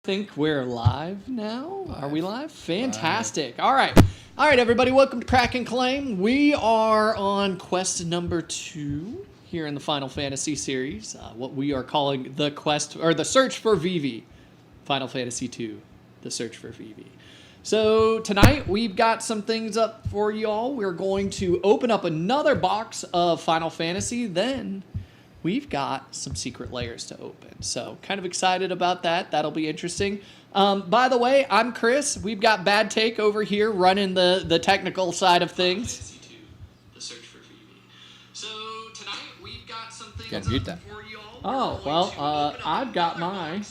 Think we're live now. Are we live? Fantastic. All right, everybody. Welcome to Crack and Claim. We are on quest number 2 here in the Final Fantasy series. What we are calling the quest or the search for Vivi. Final Fantasy 2, the search for Vivi. So tonight we've got some things up for y'all. We're going to open up another box of Final Fantasy. Then we've got some secret layers to open. So kind of excited about that. That'll be interesting. By the way, I'm Chris. We've got Bad Take over here running the technical side of things. The search for Phoebe. So tonight we've got some things mute that. for you all. Oh, well, I've got mine.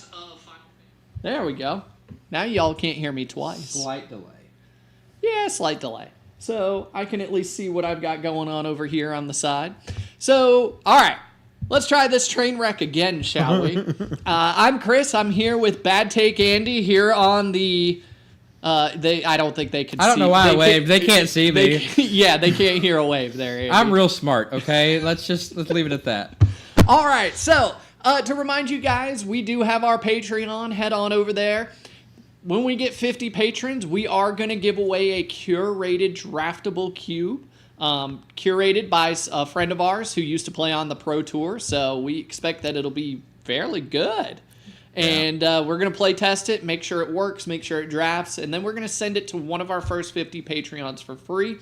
There we go. Now y'all can't hear me twice. Slight delay. Yeah, slight delay. So I can at least see what I've got going on over here on the side. So, all right. Let's try this train wreck again, shall we? I'm Chris. I'm here with Bad Take Andy here on the... I don't think they can see. I don't know why I waved. They can't see me. Yeah, they can't hear a wave there, Andy. I'm real smart, okay? Let's leave it at that. All right, so to remind you guys, we do have our Patreon. Head on over there. When we get 50 patrons, we are going to give away a curated draftable cube. Curated by a friend of ours who used to play on the Pro Tour, so we expect that it'll be fairly good. And we're going to play test it, make sure it works, make sure it drafts, and then we're going to send it to one of our first 50 Patreons for free.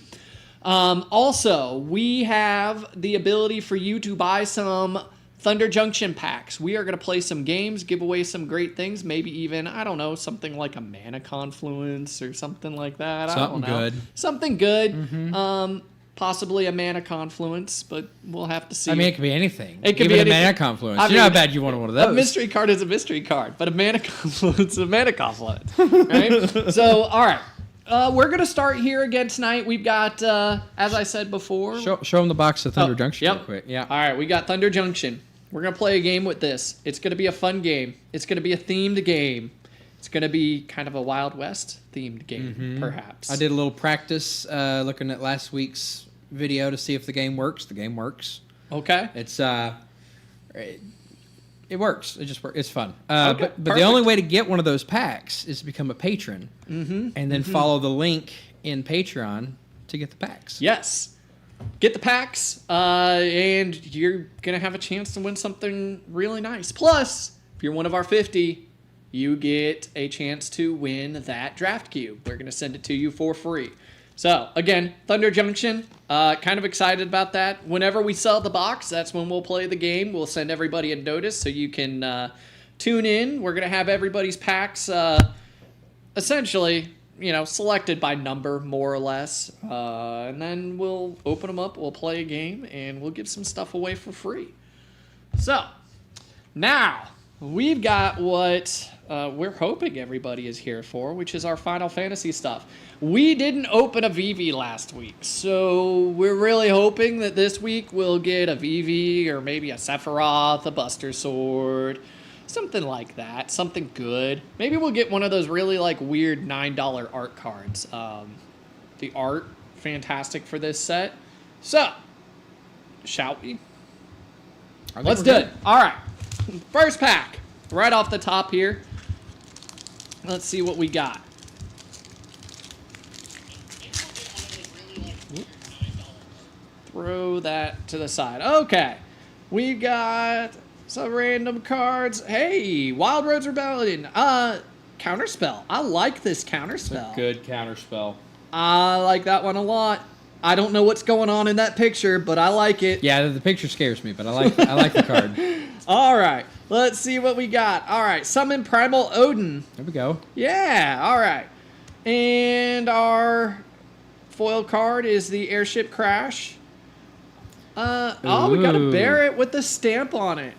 Also, we have the ability for you to buy some Thunder Junction packs. We are going to play some games, give away some great things, maybe even, I don't know, something like a Mana Confluence or something like that. Something I don't know. good. Something good. Mm-hmm. Possibly a Mana Confluence, but we'll have to see. I mean, it could be anything. It could Even be a Mana Confluence. You know how bad you wanted one of those. A mystery card is a mystery card, but a Mana Confluence is a Mana Confluence. Right? So, all right. We're going to start here again tonight. We've got, as I said before... Show them the box of Thunder Junction real quick. Yeah. All right, we got Thunder Junction. We're going to play a game with this. It's going to be a fun game. It's going to be a themed game. It's going to be kind of a Wild West themed game, perhaps. I did a little practice looking at last week's video to see if the game works. The game works. Okay. It's it works. It just works. It's fun. Okay, but the only way to get one of those packs is to become a patron and then follow the link in Patreon to get the packs. Yes. Get the packs, and you're going to have a chance to win something really nice. Plus, if you're one of our 50, you get a chance to win that draft cube. We're going to send it to you for free. So, again, Thunder Junction, kind of excited about that. Whenever we sell the box, that's when we'll play the game. We'll send everybody a notice so you can tune in. We're going to have everybody's packs essentially, selected by number, more or less. And then we'll open them up, we'll play a game, and we'll give some stuff away for free. So, now, we've got what we're hoping everybody is here for, which is our Final Fantasy stuff. We didn't open a Vivi last week, so we're really hoping that this week we'll get a Vivi or maybe a Sephiroth, a Buster Sword, something like that, something good. Maybe we'll get one of those really weird $9 art cards. The art, fantastic for this set. So, shall we? Let's do it. All right. First pack, right off the top here. Let's see what we got. Throw that to the side. Okay. We've got some random cards. Hey, Wild Roads Rebellion. Counterspell. I like this counterspell. Good counterspell. I like that one a lot. I don't know what's going on in that picture, but I like it. Yeah, the picture scares me, but I like the card. All right. Let's see what we got. All right. Summon Primal Odin. There we go. Yeah. All right. And our foil card is the Airship Crash. We got a Barret with the stamp on it.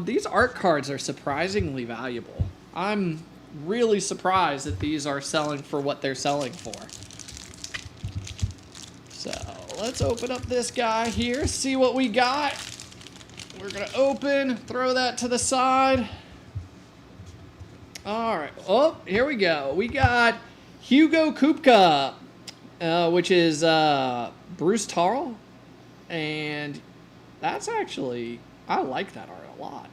These art cards are surprisingly valuable. I'm really surprised that these are selling for what they're selling for. So, let's open up this guy here, see what we got. We're going to open, throw that to the side. All right. Oh, here we go. We got Hugo Kupka, which is Bruce Tarl. And that's actually, I like that art a lot.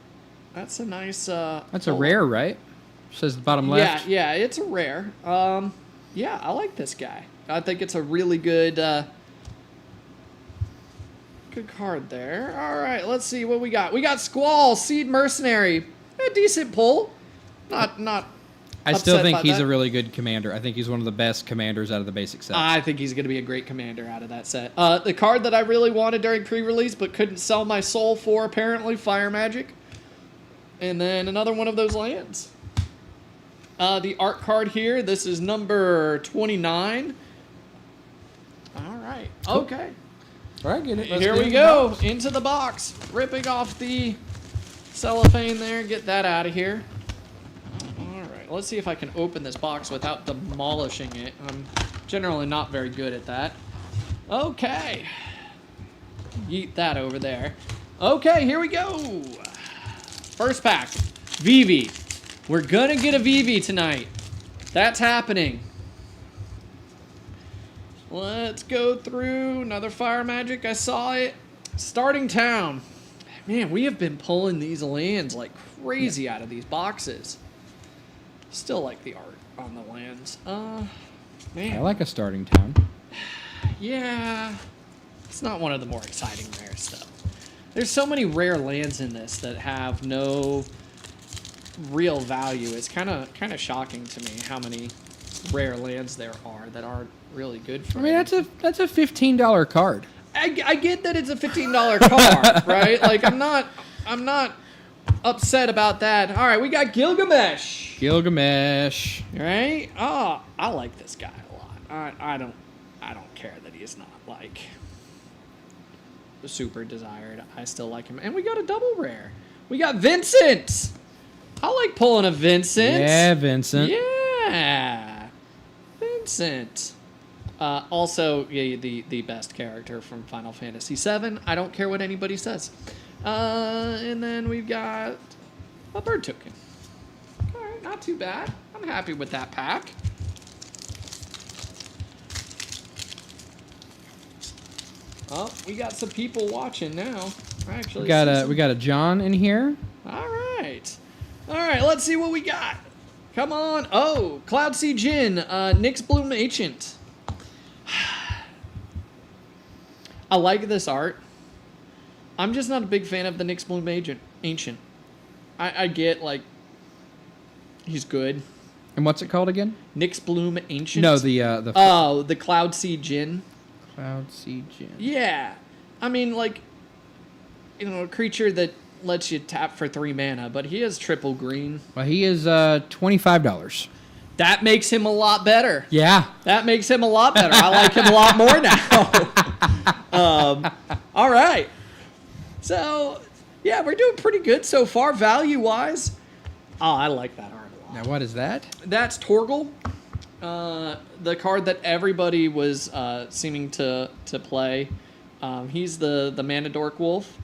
That's a nice... That's a rare, right? Says the bottom left. Yeah, it's a rare. Yeah, I like this guy. I think it's a really good good card there. All right, let's see what we got. We got Squall, Seed Mercenary. A decent pull. Not I still upset think by he's that. a really good commander. I think he's one of the best commanders out of the basic set. I think he's going to be a great commander out of that set. The card that I really wanted during pre-release but couldn't sell my soul for, apparently, Fire Magic. And then another one of those lands. The art card here, this is number 29. All right. Cool. Okay. All right, get it. Here we go. Into the box. Ripping off the cellophane there. Get that out of here. All right. Let's see if I can open this box without demolishing it. I'm generally not very good at that. Okay. Yeet that over there. Okay, here we go. First pack. Vivi. We're gonna get a Vivi tonight. That's happening. Let's go through another Fire Magic. I saw it. Starting Town. Man, we have been pulling these lands like crazy out of these boxes. Still like the art on the lands. Man. I like a Starting Town. Yeah. It's not one of the more exciting rare stuff. There's so many rare lands in this that have no real value. It's kind of shocking to me how many rare lands there are that aren't really good for I mean, anything. that's a $15 card. I get that it's a $15 card, right? Like I'm not upset about that. All right, we got Gilgamesh. Gilgamesh. Right? Oh, I like this guy a lot. I don't care that he's not like super desired. I still like him. And we got a double rare. We got Vincent. I like pulling a Vincent. Yeah, Vincent. Yeah. Vincent. Also, yeah, the best character from Final Fantasy VII. I don't care what anybody says. And then we've got a bird token. All right, not too bad. I'm happy with that pack. Oh, we got some people watching now. Actually, We got a John in here. All right. Let's see what we got. Come on. Oh, Cloud Sea Jin, Nyx Bloom Ancient. I like this art. I'm just not a big fan of the Nyx Bloom Ancient. I get, like, he's good. And what's it called again? Nyx Bloom Ancient? No, the Oh, the Cloud Sea Jin. Cloud Sea Jin. Yeah. I mean, like, you know, a creature that lets you tap for 3 mana, but he has triple green. Well, he is $25. That makes him a lot better. Yeah. That makes him a lot better. I like him a lot more now. All right. So, yeah, we're doing pretty good so far, value-wise. Oh, I like that art a lot. Now, what is that? That's Torgal, the card that everybody was seeming to play. He's the Mana Dork Wolf.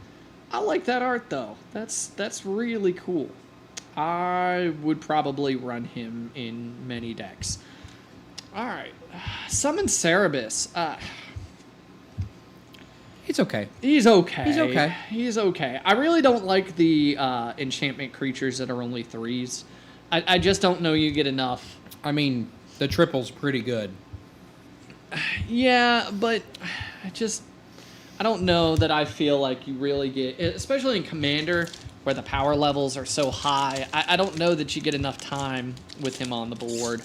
I like that art, though. That's really cool. I would probably run him in many decks. All right. Summon Cerebus. It's okay. He's okay. He's okay. He's okay. I really don't like the enchantment creatures that are only 3s. I just don't know you get enough. I mean, the triple's pretty good. Yeah, but I don't know that I feel like you really get, especially in Commander, where the power levels are so high. I don't know that you get enough time with him on the board.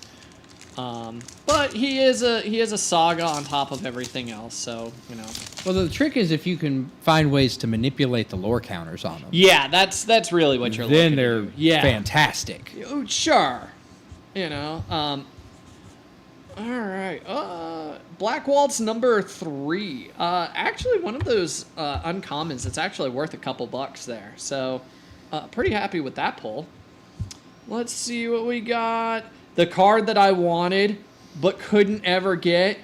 But he is a saga on top of everything else, so, you know. Well, the trick is if you can find ways to manipulate the lore counters on them. Yeah, that's really what you're looking Then at. they're fantastic. Oh, sure. You know, all right. Black Waltz number 3. Actually, one of those uncommons that's actually worth a couple bucks there. So, pretty happy with that pull. Let's see what we got. The card that I wanted but couldn't ever get.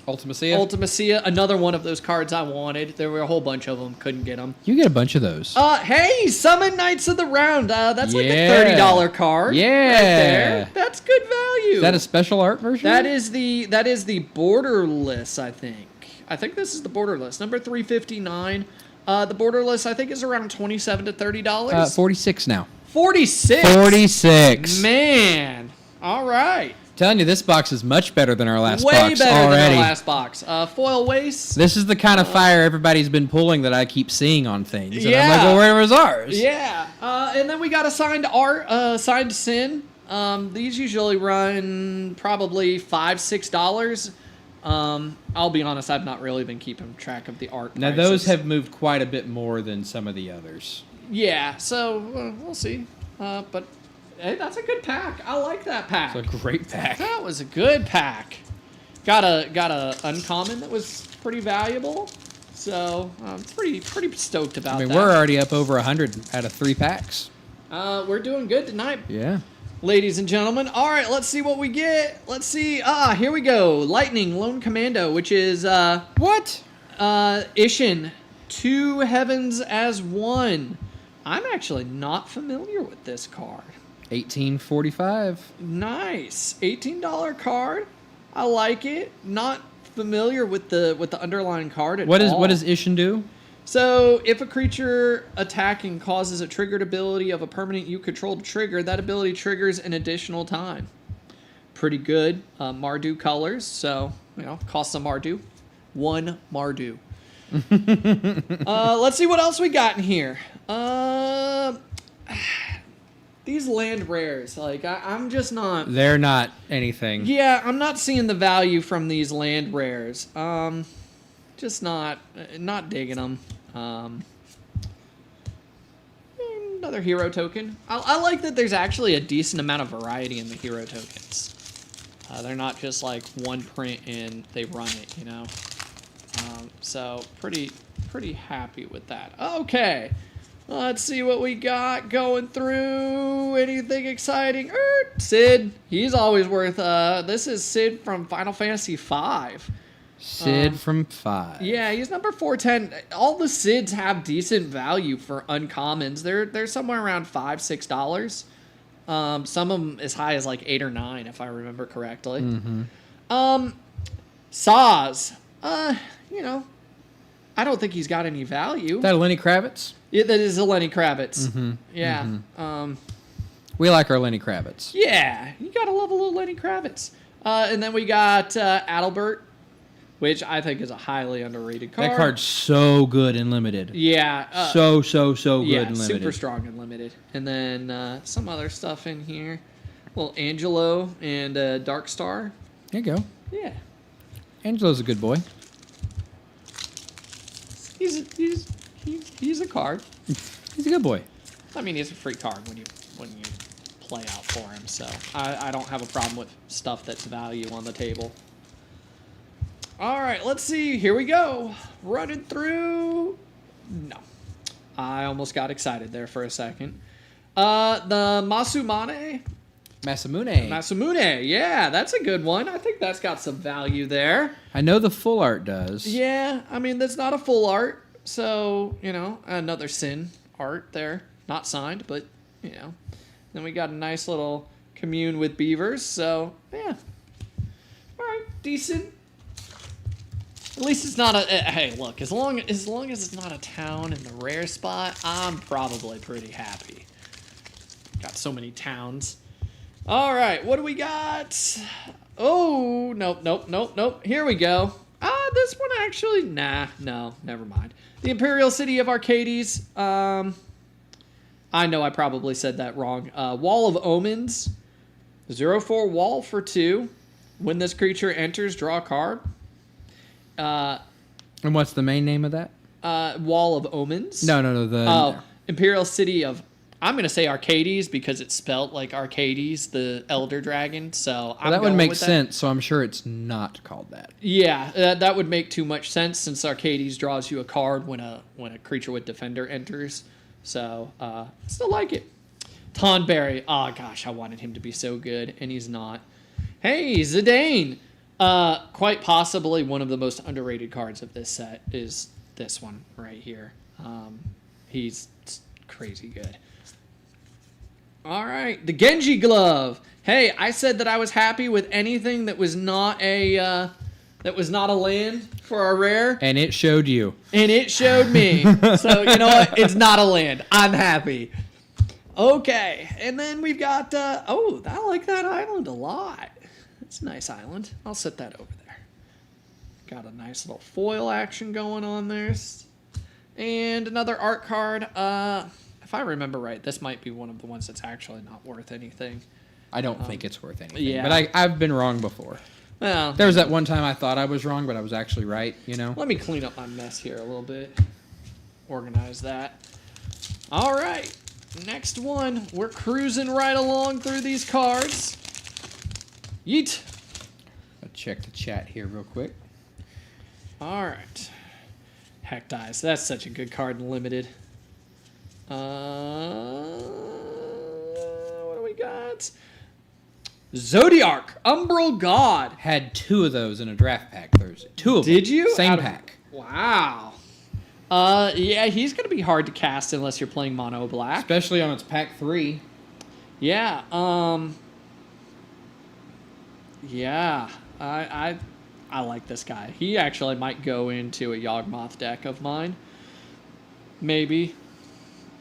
Ultimacia. Another one of those cards I wanted. There were a whole bunch of them. Couldn't get them. You get a bunch of those. Hey, Summon Knights of the Round. That's like a $30 card. Yeah. Right there. That's good value. Is that a special art version? That is the borderless, I think. I think this is the borderless. Number 359. The borderless, I think, is around $27 to $30. 46 now. 46. 46. Man. All right. Telling you, this box is much better than our last Way box better already. than our last box. Foil waste. This is the kind of fire everybody's been pulling that I keep seeing on things. And I'm Yeah. like, well, where was ours? Yeah. And then we got a signed art, signed sin. These usually run probably $5-6. I'll be honest, I've not really been keeping track of the art Now, prices. those have moved quite a bit more than some of the others. Yeah, so we'll see. But hey, that's a good pack. I like that pack. It's a great pack. That was a good pack. Got a uncommon that was pretty valuable. So I'm pretty stoked about that. We're already up over 100 out of 3 packs. We're doing good tonight. Yeah. Ladies and gentlemen, all right, let's see what we get. Let's see. Here we go. Lightning Lone Commando, which is What? Ishin, 2 heavens as 1. I'm actually not familiar with this card. 1845. Nice. $18 card. I like it. Not familiar with the underlying card at all. What does Ishin do? So, if a creature attacking causes a triggered ability of a permanent you control to trigger, that ability triggers an additional time. Pretty good. Mardu colors, so, cost some Mardu. 1 Mardu. Let's see what else we got in here. These land rares, like, I'm just not... They're not anything. Yeah, I'm not seeing the value from these land rares. Just not digging them. Another hero token. I like that there's actually a decent amount of variety in the hero tokens. They're not just like one print and they run it, so pretty happy with that. Okay, let's see what we got going through. Anything exciting? Sid. He's always worth. This is Sid from Final Fantasy V. Sid from 5. Yeah, he's number 410. All the Sids have decent value for uncommons. They're somewhere around $5-6. Some of them as high as like 8 or 9, if I remember correctly. Mm-hmm. Saz. I don't think he's got any value. That a Lenny Kravitz? Yeah, that is a Lenny Kravitz. Mm-hmm. Yeah. Mm-hmm. We like our Lenny Kravitz. Yeah, you gotta love a little Lenny Kravitz. And then we got Adalbert, which I think is a highly underrated card. That card's so good and limited. Yeah. So good yeah, and limited. super strong and limited. And then some other stuff in here. Well, Angelo and Dark Star. There you go. Yeah. Angelo's a good boy. He's a card. He's a good boy. I mean, he's a free card when you play out for him. So I don't have a problem with stuff that's value on the table. All right, let's see. Here we go. Running through. No. I almost got excited there for a second. The Masamune, yeah, that's a good one. I think that's got some value there. I know the full art does. Yeah, I mean, that's not a full art. So, another Sin art there. Not signed, but, Then we got a nice little commune with beavers. So, yeah. All right, decent. At least it's not a... Hey, look, as long as it's not a town in the rare spot, I'm probably pretty happy. Got so many towns. All right, what do we got? Oh, nope. Here we go. This one actually... no, never mind. The Imperial City of Arcades. I know I probably said that wrong. Wall of Omens. 0/4 wall for 2. When this creature enters, draw a card. And what's the main name of that? Wall of Omens. No. Imperial City of... I'm going to say Arcades because it's spelt like Arcades, the Elder Dragon. So that would make sense, so I'm sure it's not called that. Yeah, that would make too much sense since Arcades draws you a card when a creature with Defender enters. So, still like it. Tonberry. Oh, gosh, I wanted him to be so good, and he's not. Hey, Zidane. Quite possibly one of the most underrated cards of this set is this one right here. He's crazy good. All right, the Genji Glove. Hey, I said that I was happy with anything that was not a land for our rare. And it showed you. And it showed me. So, you know what? It's not a land. I'm happy. Okay, and then we've got, oh, I like that island a lot. It's a nice island. I'll set that over there. Got a nice little foil action going on there. And another art card. If I remember right, this might be one of the ones that's actually not worth anything. I don't think it's worth anything. yeah. But I've been wrong before. Well, There was that one time I thought I was wrong, but I was actually right, you know? let me clean up my mess here a little bit. Organize that. All right. Next one. We're cruising right along through these cards. Yeet. I'll check the chat here real quick. All right. Heck dice. That's such a good card in limited. What do we got? Zodiarch, Umbral God. Had 2 of those in a draft pack Thursday. 2 of them. Did you? Same pack. Wow. Yeah, he's going to be hard to cast unless you're playing mono black. Especially on its pack 3. Yeah. Yeah. I like this guy. He actually might go into a Yawgmoth deck of mine. Maybe.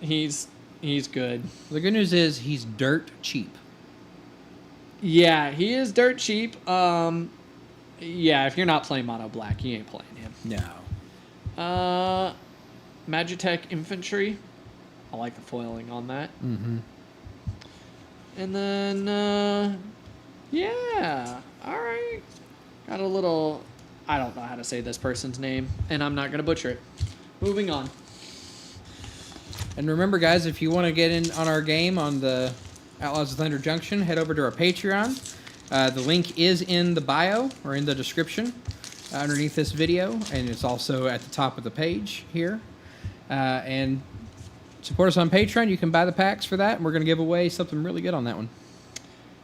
He's good. The good news is he's dirt cheap. Yeah, he is dirt cheap. Yeah, if you're not playing mono black, you ain't playing him. No. Magitech Infantry. I like the foiling on that. Mm-hmm. And then, yeah. All right. Got a little... I don't know how to say this person's name, and I'm not going to butcher it. Moving on. And remember, guys, if you want to get in on our game on the Outlaws of Thunder Junction, head over to our Patreon. The link is in the bio or in the description underneath this video, and it's also at the top of the page here. And support us on Patreon. You can buy the packs for that, and we're going to give away something really good on that one.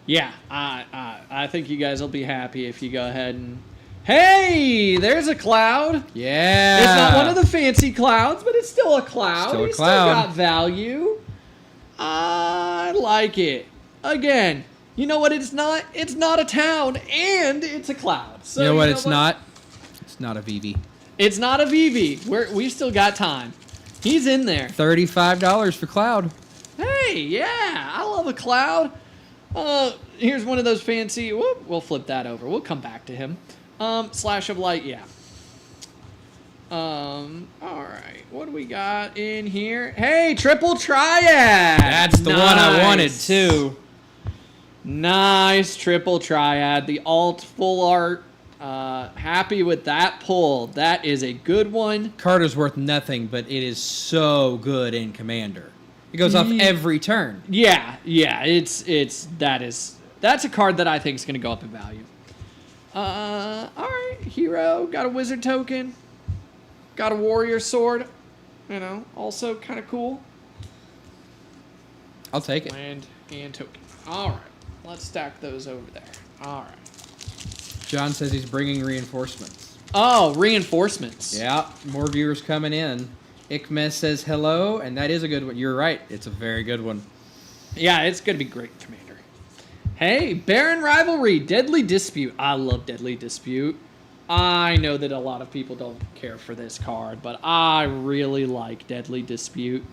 Yeah, I think you guys will be happy if you go ahead and... Hey, there's a cloud. Yeah. It's not one of the fancy clouds, but it's still a cloud. Still a He's cloud. Still got value. I like it. Again, you know what it's not? It's not a town, and it's a cloud. So you know what it's not? It's not a VV. It's not a VV. We've still got time. He's in there. $35 for cloud. Hey, yeah, I love a cloud. Here's one of those fancy... Whoop, we'll flip that over. We'll come back to him. Slash of Light, yeah. All right. What do we got in here? Hey, Triple Triad! That's the one I wanted, too. Nice Triple Triad. The alt full art. Happy with that pull. That is a good one. Card is worth nothing, but it is so good in Commander. It goes off every turn. Yeah. That's a card that I think is going to go up in value. All right, hero, got a wizard token, got a warrior sword, you know, also kind of cool. I'll take it. Land and token. All right, let's stack those over there. All right. John says he's bringing reinforcements. Oh, reinforcements. Yeah, more viewers coming in. Ikmes says hello, and that is a good one. You're right. It's a very good one. Yeah, it's going to be great, Commander. Hey, Baron Rivalry, Deadly Dispute. I love Deadly Dispute. I know that a lot of people don't care for this card, but I really like Deadly Dispute.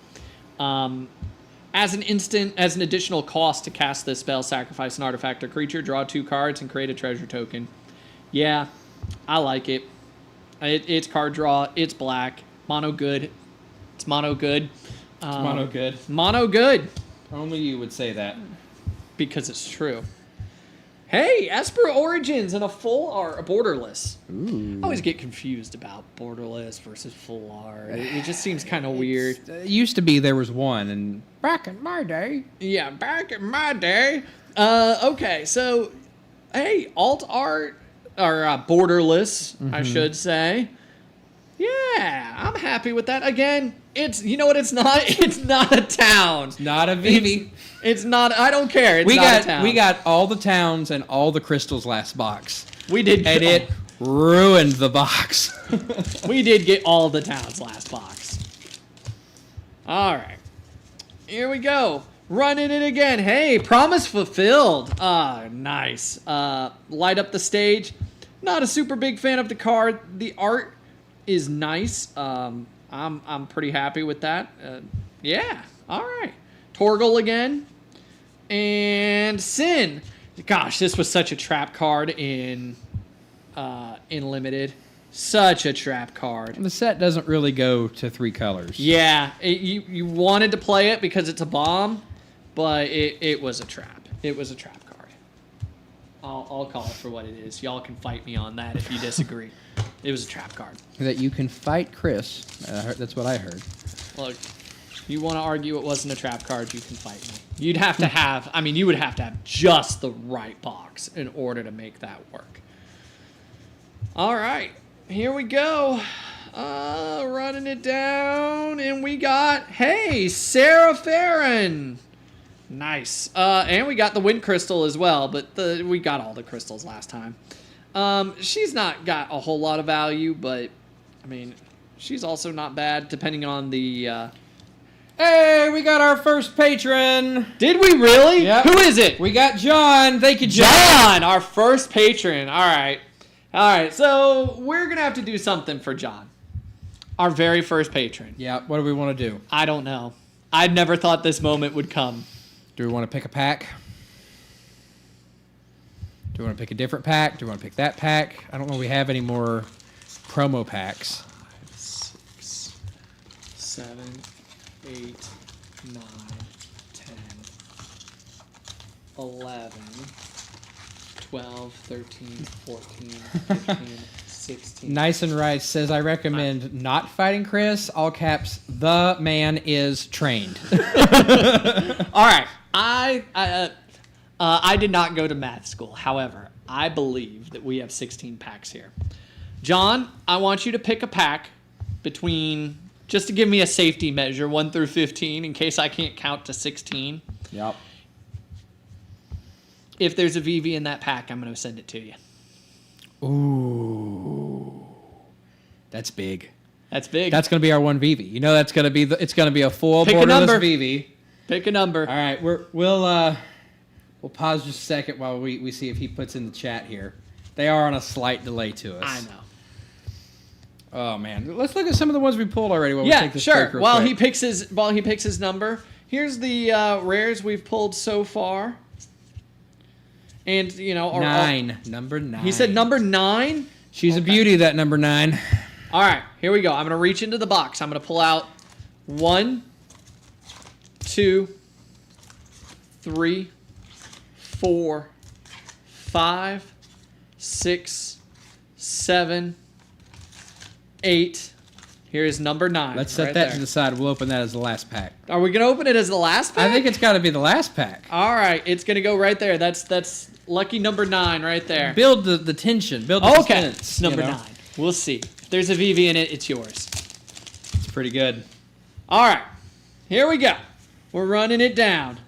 As an additional cost to cast this spell, sacrifice an artifact or creature, draw 2 cards, and create a treasure token. Yeah, I like it. It's card draw. It's black. Mono good. It's mono good. It's mono good. Mono good. Only you would say that. Because it's true. Hey, Esper Origins and a full art, a borderless. Ooh. I always get confused about borderless versus full art. It just seems kind of weird. It used to be there was one, and back in my day. Yeah, back in my day. Okay, so, hey, alt art, or borderless, I should say. Yeah, I'm happy with that. Again, it's, you know what it's not? It's not a town. It's not a VV. It's not, I don't care. It's not a town. We got all the towns and all the crystals last box. We did. And it ruined the box. We did get all the towns last box. All right. Here we go. Running it again. Hey, promise fulfilled. Nice. Light up the stage. Not a super big fan of the card. The art is nice. I'm pretty happy with that. Yeah. All right. Torgal again. And Sin. Gosh, this was such a trap card in Limited. Such a trap card. And the set doesn't really go to 3 colors. Yeah, you wanted to play it because it's a bomb, but it was a trap. It was a trap card. I'll call it for what it is. Y'all can fight me on that if you disagree. It was a trap card. That you can fight Chris. That's what I heard. Look, you want to argue it wasn't a trap card, you can fight me. You'd have to have, you would have to have just the right box in order to make that work. All right, here we go. Running it down, and we got, hey, Sarah Farron. Nice. And we got the Wind Crystal as well, but we got all the crystals last time. She's not got a whole lot of value, but, she's also not bad, depending on the... Hey, we got our first patron. Did we really? Yep. Who is it? We got John. Thank you, John, our first patron. All right. So we're going to have to do something for John. Our very first patron. Yeah, what do we want to do? I don't know. I never thought this moment would come. Do we want to pick a pack? Do we want to pick a different pack? Do we want to pick that pack? I don't know if we have any more promo packs. 6, 7, 8, 9, 10, 11, 12, 13, 14, 15, 16. Nice and Right says, I recommend not fighting Chris. All caps, the man is trained. All right. I did not go to math school. However, I believe that we have 16 packs here. John, I want you to pick a pack between, just to give me a safety measure, 1 through 15, in case I can't count to 16. Yep. If there's a VV in that pack, I'm going to send it to you. Ooh. That's big. That's big. That's going to be our one VV. You know that's going to be it's going to be a full Pick a borderless number. VV. Pick a number. All right, we'll pause just a second while we see if he puts in the chat here. They are on a slight delay to us. I know. Oh man, let's look at some of the ones we pulled already. While we take this break real While quick. he picks his number, here's the rares we've pulled so far. And number 9. He said number 9. She's a beauty, that number 9. All right, here we go. I'm gonna reach into the box. I'm gonna pull out 1, 2, 3, 4, 5, 6, 7, 8. Here's number 9. Let's set that to the side. We'll open that as the last pack. Are we gonna open it as the last pack? I think it's got to be the last pack. All right, it's gonna go right there. That's lucky number 9 right there. Build the tension. Build the suspense. It's number 9. We'll see. If there's a VV in it, it's yours. It's pretty good. All right, here we go. We're running it down.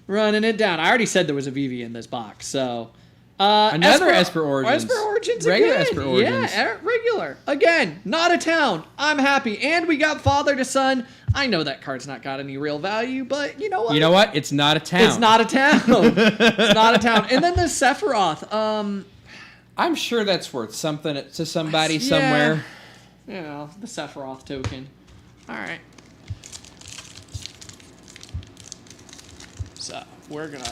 I already said there was a VV in this box, so another Esper Origins. Esper Origins Regular again. Esper Origins. Yeah, regular. Again, not a town. I'm happy. And we got Father to Son. I know that card's not got any real value, but you know what? You know what? It's not a town. It's not a town. It's not a town. And then the Sephiroth. I'm sure that's worth something to somebody somewhere. You know, the Sephiroth token. All right. So we're gonna.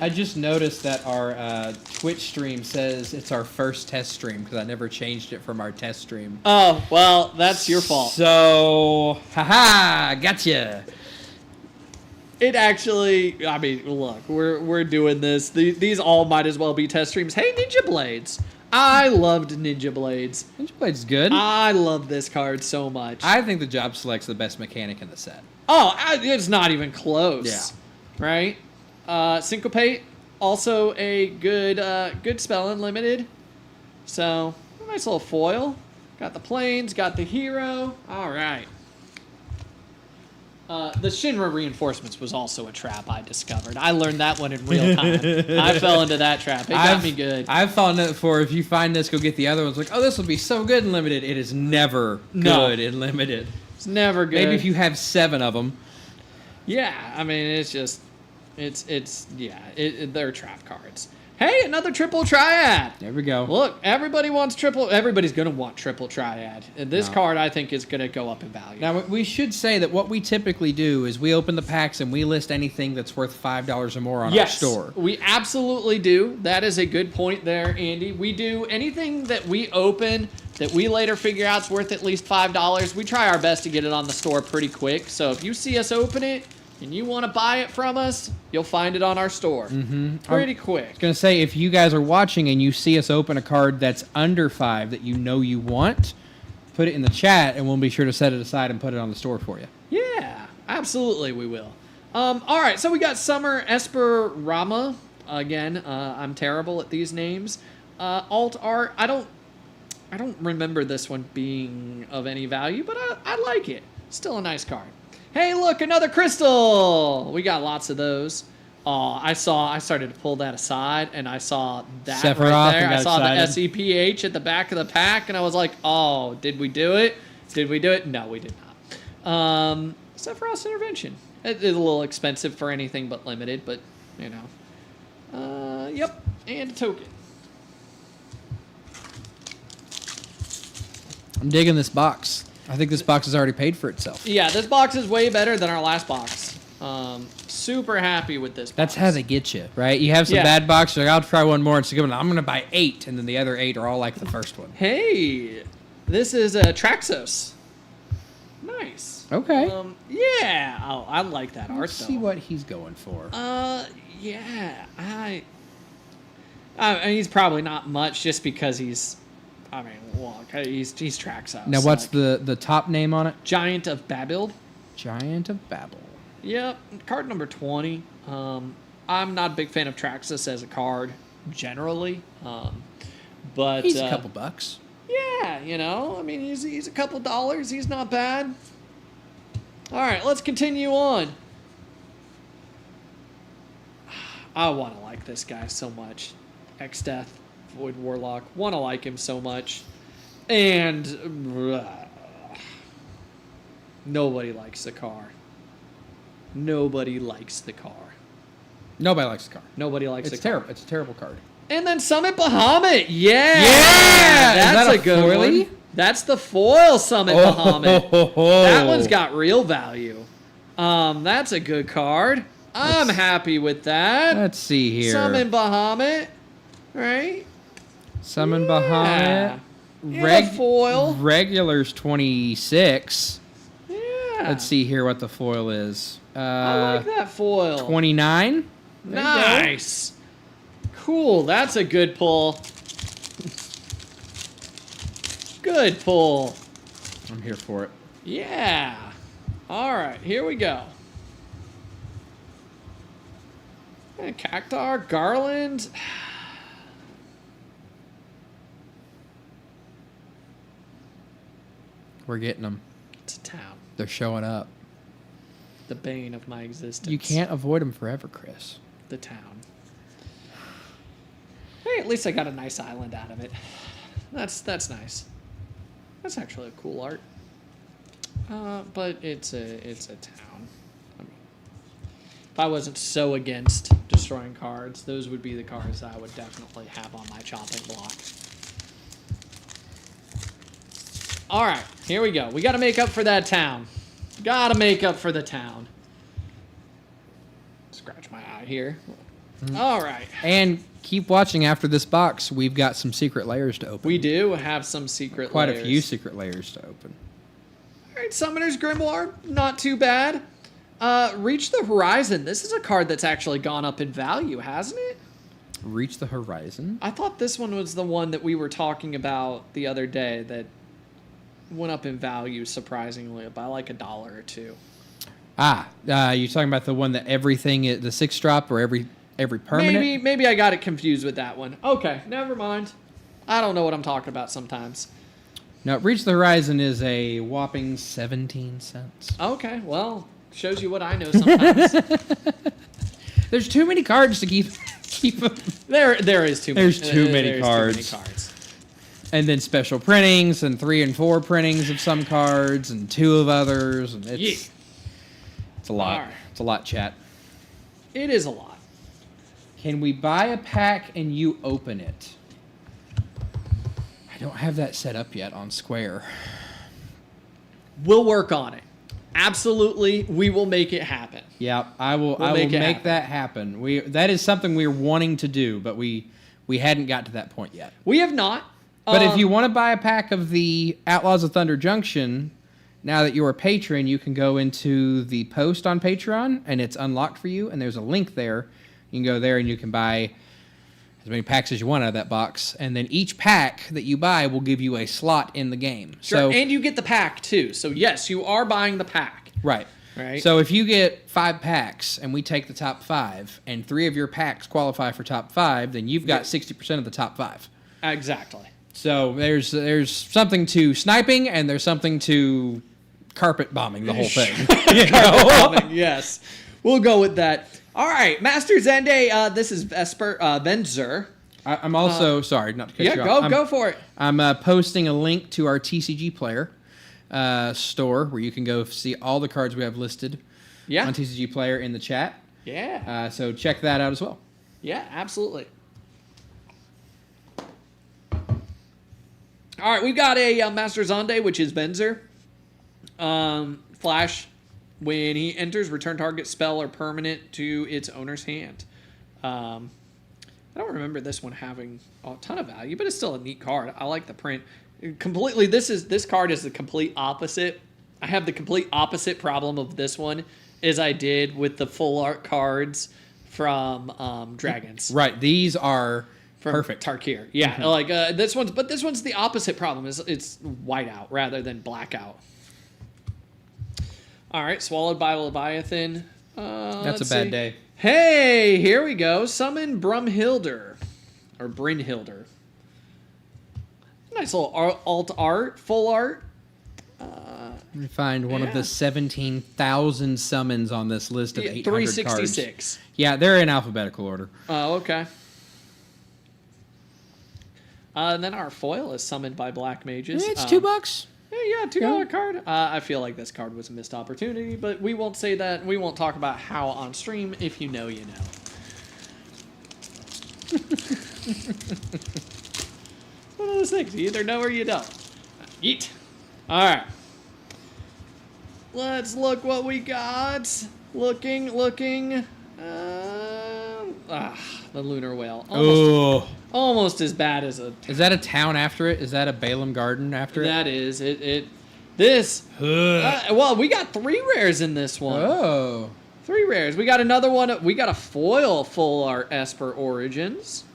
I just noticed that our Twitch stream says it's our first test stream because I never changed it from our test stream. Oh well, that's your fault. So, haha, gotcha. It actually, look, we're doing this. These all might as well be test streams. Hey, Ninja Blades. I loved Ninja Blades. Ninja Blade's good. I love this card so much. I think the Job Select's the best mechanic in the set. Oh, it's not even close. Yeah. Right? Syncopate, also a good spell in Limited. So, nice little foil. Got the planes, got the hero. All right. The Shinra reinforcements was also a trap I discovered. I learned that one in real time. I fell into that trap. It got me good. I've fallen into it before. If you find this, go get the other ones. Like, oh, this will be so good in Limited. It is never good in Limited. It's never good. Maybe if you have 7 of them. Yeah, it's just, they're trap cards. Hey, another triple triad. There we go. Look, everybody wants triple. Everybody's going to want triple triad. And this card, I think, is going to go up in value. Now, we should say that what we typically do is we open the packs and we list anything that's worth $5 or more on our store. We absolutely do. That is a good point there, Andy. We do anything that we open that we later figure out is worth at least $5. We try our best to get it on the store pretty quick. So if you see us open it, and you want to buy it from us, you'll find it on our store. Pretty quick. I was going to say, if you guys are watching and you see us open a card that's under $5 that you know you want, put it in the chat, and we'll be sure to set it aside and put it on the store for you. Yeah, absolutely we will. All right, so we got Summer Esperama. Again, I'm terrible at these names. Alt Art, I don't remember this one being of any value, but I like it. Still a nice card. Hey, look, another crystal. We got lots of those. Oh, I started to pull that aside, and I saw that Sephiroth right there. and got I saw excited. the SEPH at the back of the pack, and I was like, oh, did we do it? Did we do it? No, we did not. Sephiroth's Intervention. It is a little expensive for anything but limited, but, you know. Yep, and a token. I'm digging this box. I think this box has already paid for itself. Yeah, this box is way better than our last box. Super happy with this box. That's how they get you, right? You have some bad boxes. Like, I'll try one more and say, I'm going to buy 8, and then the other 8 are all like the first one. Hey, this is a Traxos. Nice. Okay. Yeah. Oh, I like that art, Let's though. see what he's going for. Yeah. I mean, he's probably not much just because he's... I mean, look, he's Traxos. Now, what's the top name on it? Giant of Babel. Giant of Babel. Yep, card number 20. I'm not a big fan of Traxos as a card, generally. But he's a couple bucks. Yeah, you know, I mean, he's a couple dollars. He's not bad. All right, let's continue on. I want to like this guy so much. X-Death. Void Warlock. Want to like him so much. And nobody likes the car. Nobody likes the car. Nobody likes the car. Nobody likes the car. It's terrible. It's a terrible card. And then Summit Bahamut. Yeah. Is That's that a good foily? one. That's the foil Summit Bahamut. That one's got real value. That's a good card. I'm happy with that. Let's see here. Summon Bahamut. Right? Summon Bahamut. Yeah, foil. Regular's 26. Yeah. Let's see here what the foil is. I like that foil. 29. Nice. Cool. That's a good pull. Good pull. I'm here for it. Yeah. All right. Here we go. Cactar, Garland. We're getting them. It's a town. They're showing up. The bane of my existence. You can't avoid them forever, Chris. The town. Hey, at least I got a nice island out of it. That's nice. That's actually a cool art. But it's a town. I mean, if I wasn't so against destroying cards, those would be the cards I would definitely have on my chopping block. All right, here we go. We got to make up for that town. Got to make up for the town. Scratch my eye here. All right. And keep watching after this box. We've got some secret layers to open. We do have some secret Quite layers. a few secret layers to open. All right, Summoner's Grimoire, not too bad. Reach the Horizon. This is a card that's actually gone up in value, hasn't it? Reach the Horizon? I thought this one was the one that we were talking about the other day that went up in value surprisingly by like $1 or $2. You're talking about the one that everything, the 6-drop or every permanent? Maybe I got it confused with that one. Okay, never mind. I don't know what I'm talking about sometimes. No, Reach the Horizon is a whopping 17 cents. Okay, well, shows you what I know sometimes. There's too many cards to keep them. There is too many. There's too many cards. Too many cards. And then special printings and 3 and 4 printings of some cards and 2 of others. And it's a lot. All right. It's a lot, chat. It is a lot. Can we buy a pack and you open it? I don't have that set up yet on Square. We'll work on it. Absolutely, we will make it happen. Yeah, I will make that happen. That is something we're wanting to do, but we hadn't got to that point yet. We have not. But if you want to buy a pack of the Outlaws of Thunder Junction, now that you're a patron, you can go into the post on Patreon, and it's unlocked for you, and there's a link there. You can go there, and you can buy as many packs as you want out of that box, and then each pack that you buy will give you a slot in the game. Sure, so, and you get the pack, too. So, yes, you are buying the pack. Right. So if you get 5 packs, and we take the top 5, and 3 of your packs qualify for top 5, then you've got 60% of the top 5. Exactly. So there's something to sniping, and there's something to carpet bombing the whole thing. Carpet bombing, yes. We'll go with that. All right, Master Zende, this is Venzer. I'm also, sorry, not to cut you off. Go for it. I'm posting a link to our TCG Player store where you can go see all the cards we have listed on TCG Player in the chat. Yeah. So check that out as well. Yeah, absolutely. All right, we've got a Master Zonde, which is Venzer. Flash, when he enters, return target spell or permanent to its owner's hand. I don't remember this one having a ton of value, but it's still a neat card. I like the print. Completely, this card is the complete opposite. I have the complete opposite problem of this one as I did with the full art cards from Dragons. Right, these are... From perfect. Tarkir. Yeah, like this one's the opposite problem. It's whiteout rather than blackout. All right, swallowed by Leviathan. That's a bad day. Hey, here we go. Summon Brumhilder or Brynhilder. Nice little alt art, full art. Let me find one of the 17,000 summons on this list of 800 cards. 366. Yeah, they're in alphabetical order. Oh, okay. And then our foil is summoned by Black Mages. It's $2. Yeah, $2 card. I feel like this card was a missed opportunity, but we won't say that. We won't talk about how on stream. If you know, you know. One of those things. You either know or you don't. Yeet. All right. Let's look what we got. Looking. The Lunar Whale. Almost as bad as a... Is that a town after it? Is that a Balaam Garden after it? That is. This... well, we got 3 rares in this one. Oh. 3 rares. We got another one. We got a foil full art Esper Origins.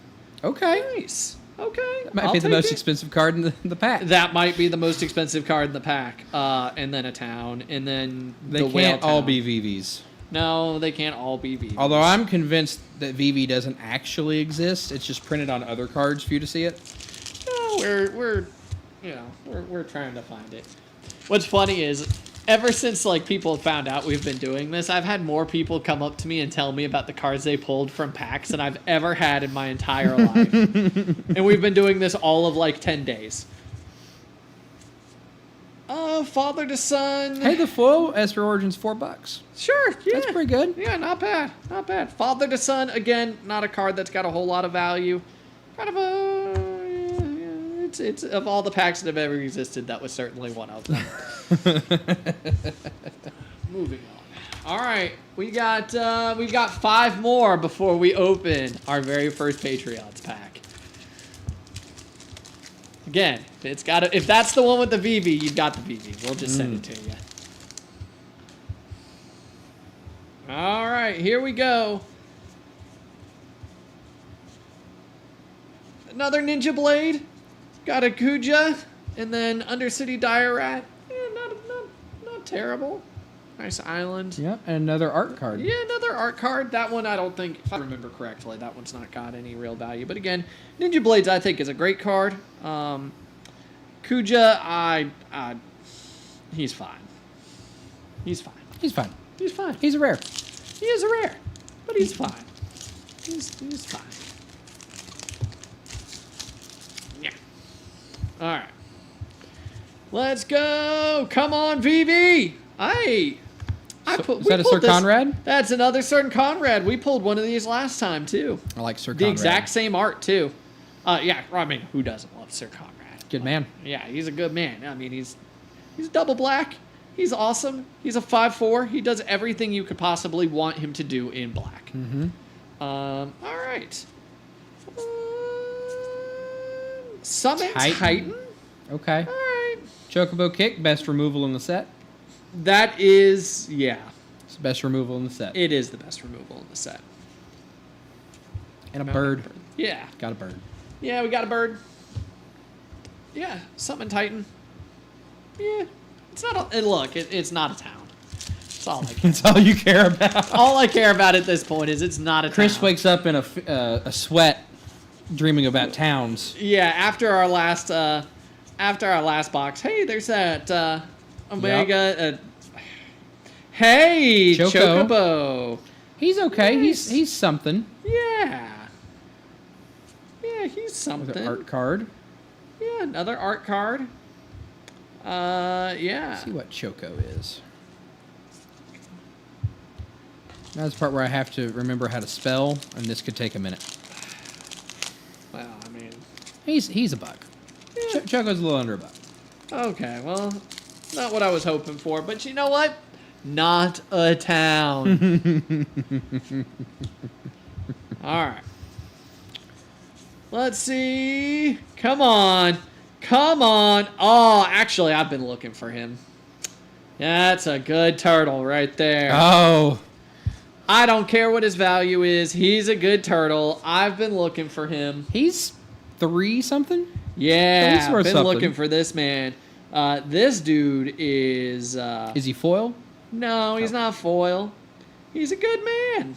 Okay. Nice. Okay. That might be the most expensive card in the pack. That might be the most expensive card in the pack. And then a town. And then they can't all be VVs. No, they can't all be VV. Although I'm convinced that VV doesn't actually exist. It's just printed on other cards for you to see it. No, we're trying to find it. What's funny is, ever since like people have found out we've been doing this, I've had more people come up to me and tell me about the cards they pulled from packs than I've ever had in my entire life. And we've been doing this all of like 10 days. Father to son. Hey, the foil Esper Origins $4. Sure, yeah. That's pretty good. Yeah, not bad. Not bad. Father to son, again, not a card that's got a whole lot of value. Kind of a... It's of all the packs that have ever existed, that was certainly one of them. Moving on. All right, we've got 5 more before we open our very first Patreons pack. Again, if that's the one with the VV, you've got the VV. We'll just send it to you. All right, here we go. Another Ninja Blade. Got a Kuja, and then Undercity Dire Rat. Yeah, not terrible. Nice island. Yep, and another art card. Yeah, another art card. That one, I don't think, if I remember correctly, that one's not got any real value. But again, Ninja Blades, I think, is a great card. Kuja, he's fine. He's fine. He's fine. He's fine. He's a rare. He is a rare, but he's fine. He's fine. Yeah. All right. Let's go. Come on, VV. I Is that a Sir Conrad? That's another Sir Conrad. We pulled one of these last time too. I like Sir The Conrad. exact same art too. Yeah, I mean, who doesn't love Sir Conrad? Good man. Yeah, he's a good man. I mean, he's double black. He's awesome. He's a 5/4. He does everything you could possibly want him to do in black. Mm-hmm. All right. Summon Titan. Okay. All right. Chocobo Kick, best removal in the set. That is, yeah. It's the best removal in the set. It is the best removal in the set. And a bird. Yeah. Got a bird. Yeah, we got a bird. Yeah, Summon Titan. Yeah. It's not a, look, it's not a town. That's all I care That's all you care about. All I care about at this point is it's not a Chris town. wakes up in a sweat dreaming about towns. Yeah, after our last box. Hey, there's that Omega. Hey, Chocobo. He's okay. Nice. He's something. Yeah. Yeah, he's something. Another art card. Yeah, another art card. Yeah. Let's see what Choco is. That's the part where I have to remember how to spell, and this could take a minute. Well, I mean, He's a buck. Yeah. Choco's a little under a buck. Okay, well, not what I was hoping for, but you know what? Not a town. All right. Let's see. Come on. Come on. Oh, actually, I've been looking for him. That's a good turtle right there. Oh. I don't care what his value is. He's a good turtle. I've been looking for him. He's 3 something? Yeah, He's I've worth been something. looking for this man. This dude is... Is he foil? No, he's not foil. He's a good man.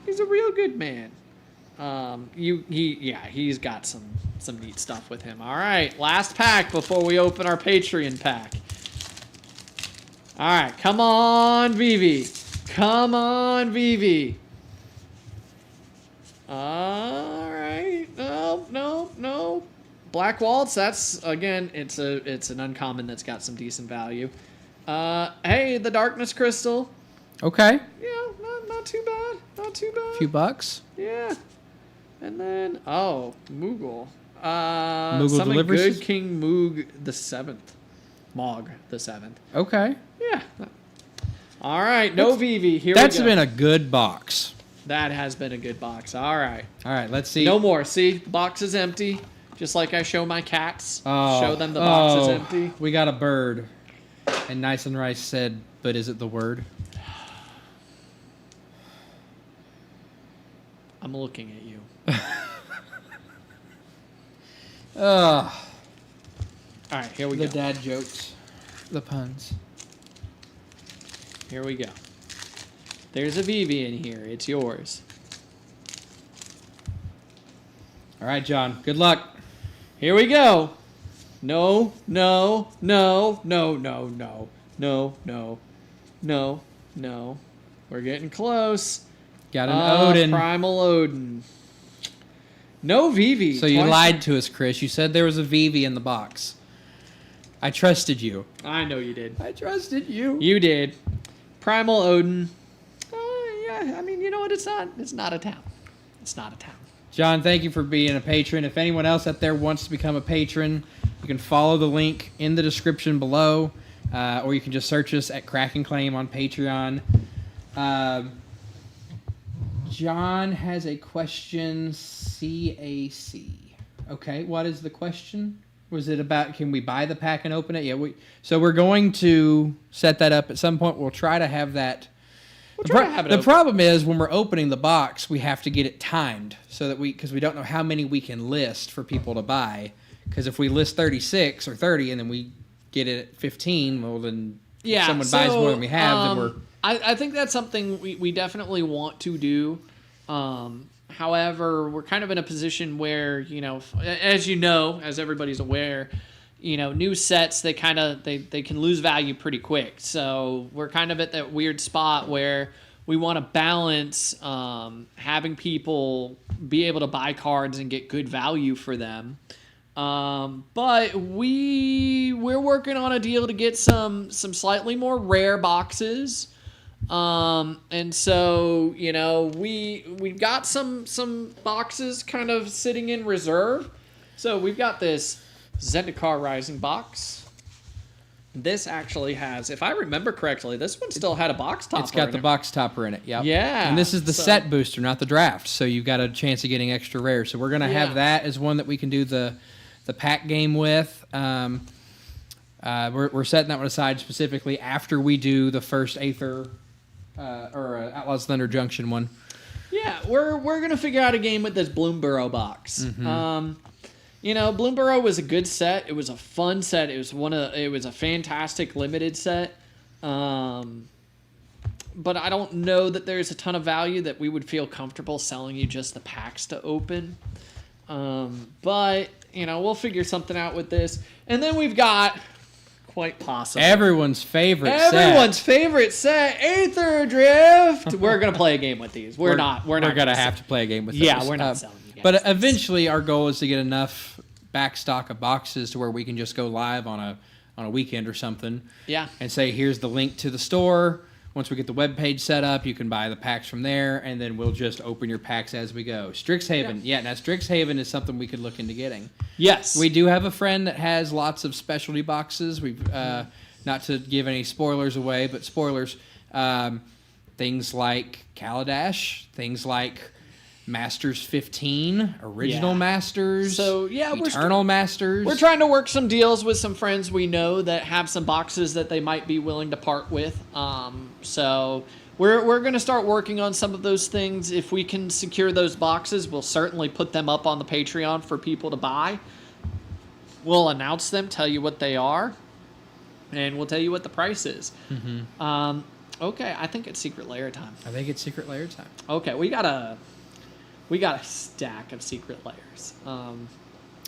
He's a real good man. He's got some neat stuff with him. All right, last pack before we open our Patreon pack. All right, come on, Vivi. Come on, Vivi. All right. No. Black Waltz, that's, again, it's an uncommon that's got some decent value. Hey, the Darkness Crystal. Okay. Yeah, not too bad. Not too bad. A few bucks. Yeah. And then, Moogle. Moogle summon Delivery Good King Moog the 7th. Mog the 7th. Okay. Yeah. All right, no Vivi. Here we go. That's been a good box. That has been a good box. All right. All right, let's see. No more. See, the box is empty. Just like I show my cats. Oh, Show them the box is empty. We got a bird. And Nice and Rice said, but is it the word? I'm looking at you. Ugh. All right, here we The go. dad jokes. The puns. Here we go. There's a Vivi in here. It's yours. All right, John. Good luck. Here we go. No. We're getting close. Got an Odin. Primal Odin. No Vivi. So you Twice- lied to us, Chris. You said there was a Vivi in the box. I trusted you. I know you did. I trusted you. You did. Primal Odin. Yeah, I mean, you know what? It's not a town. It's not a town. John, thank you for being a patron. If anyone else out there wants to become a patron, you can follow the link in the description below, or you can just search us at Crack and Claim on Patreon. John has a question, CAC. Okay, what is the question? Was it about, can we buy the pack and open it? Yeah, so we're going to set that up at some point. We'll try to have that. The problem is when we're opening the box, we have to get it timed so that because we don't know how many we can list for people to buy. Because if we list 36 or 30 and then we get it at 15, well then if someone buys more than we have, then we're... I think that's something we definitely want to do. However, we're kind of in a position where, as everybody's aware, new sets, they can lose value pretty quick. So we're kind of at that weird spot where we want to balance having people be able to buy cards and get good value for them. But we're working on a deal to get some slightly more rare boxes. And so, we've got some boxes kind of sitting in reserve. So we've got this Zendikar Rising box. This actually has, if I remember correctly, this one still had a box topper. It's got the box topper in it. Yep. Yeah. And this is the set booster, not the draft. So you've got a chance of getting extra rare. So we're gonna have that as one that we can do the pack game with. We're setting that one aside specifically after we do the first Aether Outlaws Thunder Junction one. Yeah, we're gonna figure out a game with this Bloomburrow box. Mm-hmm. Bloomburrow was a good set. It was a fun set. It was a fantastic limited set. But I don't know that there's a ton of value that we would feel comfortable selling you just the packs to open. But we'll figure something out with this. And then we've got quite possibly everyone's favorite set, Aether Drift. We're gonna play a game with these. We're not gonna have to play a game with those. Yeah, we're not selling you guys. But eventually our goal is to get enough back stock of boxes to where we can just go live on a weekend or something. Yeah. And say, here's the link to the store. Once we get the web page set up, you can buy the packs from there, and then we'll just open your packs as we go. Strixhaven. Yeah, now Strixhaven is something we could look into getting. Yes. We do have a friend that has lots of specialty boxes. We've not to give any spoilers away, but spoilers. Things like Kaladesh, things like Masters 15, Original Masters, so Eternal Masters. We're trying to work some deals with some friends we know that have some boxes that they might be willing to part with. So we're going to start working on some of those things. If we can secure those boxes, we'll certainly put them up on the Patreon for people to buy. We'll announce them, tell you what they are, and we'll tell you what the price is. Mm-hmm. Okay, I think it's Secret Lair time. I think it's Secret Lair time. Okay, we got a stack of Secret Lairs.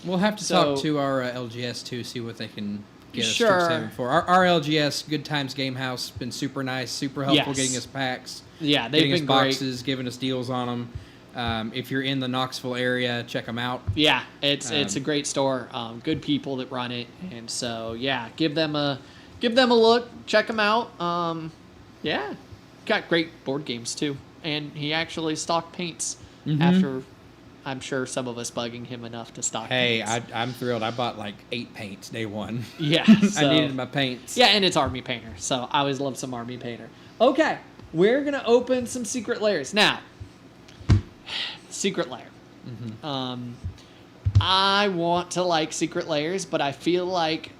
We'll have to talk to our LGS too, see what they can get us Sure. for. Our LGS, Good Times Game House, been super nice, super helpful getting us packs. Yeah, they've getting been us great. boxes, giving us deals on them. If you're in the Knoxville area, check them out. Yeah, it's a great store. Good people that run it, and so give them a look, check them out. Got great board games too, and he actually stocked paints. Mm-hmm. After, I'm sure some of us bugging him enough to stock paints. Hey, I'm thrilled. I bought like 8 paints day one. Yeah. I needed my paints. Yeah, and it's Army Painter, so I always love some Army Painter. Okay, we're going to open some Secret Lairs. Now, Secret Lair. Mm-hmm. I want to like Secret Lairs, but I feel like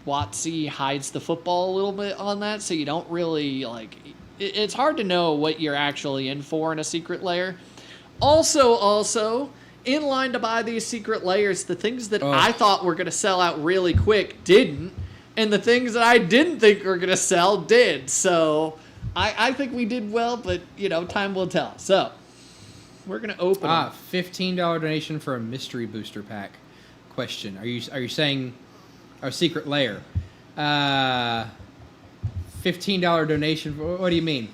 WotC hides the football a little bit on that, so you don't really, it's hard to know what you're actually in for in a Secret Lair. Also, in line to buy these Secret Lairs, the things that I thought were going to sell out really quick didn't, and the things that I didn't think were going to sell did. So I think we did well, but, time will tell. So we're going to open them. $15 donation for a mystery booster pack. Question. Are you saying our Secret Lair? $15 donation. What do you mean?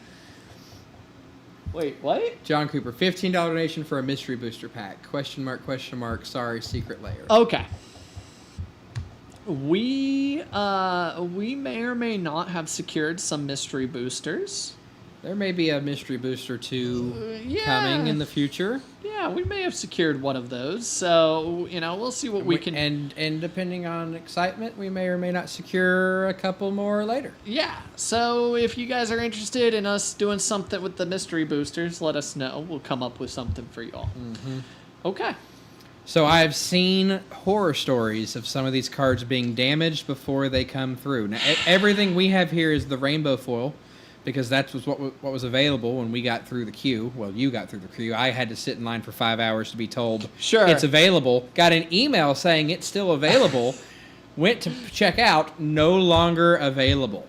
Wait, what? John Cooper, $15 donation for a mystery booster pack. Question mark, question mark. Sorry, Secret Lair. Okay. We may or may not have secured some mystery boosters. There may be a mystery booster coming in the future. Yeah, we may have secured one of those. So, we'll see what we can... And depending on excitement, we may or may not secure a couple more later. Yeah, so if you guys are interested in us doing something with the mystery boosters, let us know. We'll come up with something for y'all. Mm-hmm. Okay. So I've seen horror stories of some of these cards being damaged before they come through. Now, everything we have here is the rainbow foil, because that's what was available when we got through the queue. Well, you got through the queue. I had to sit in line for 5 hours to be told it's available. Got an email saying it's still available. Went to check out, no longer available.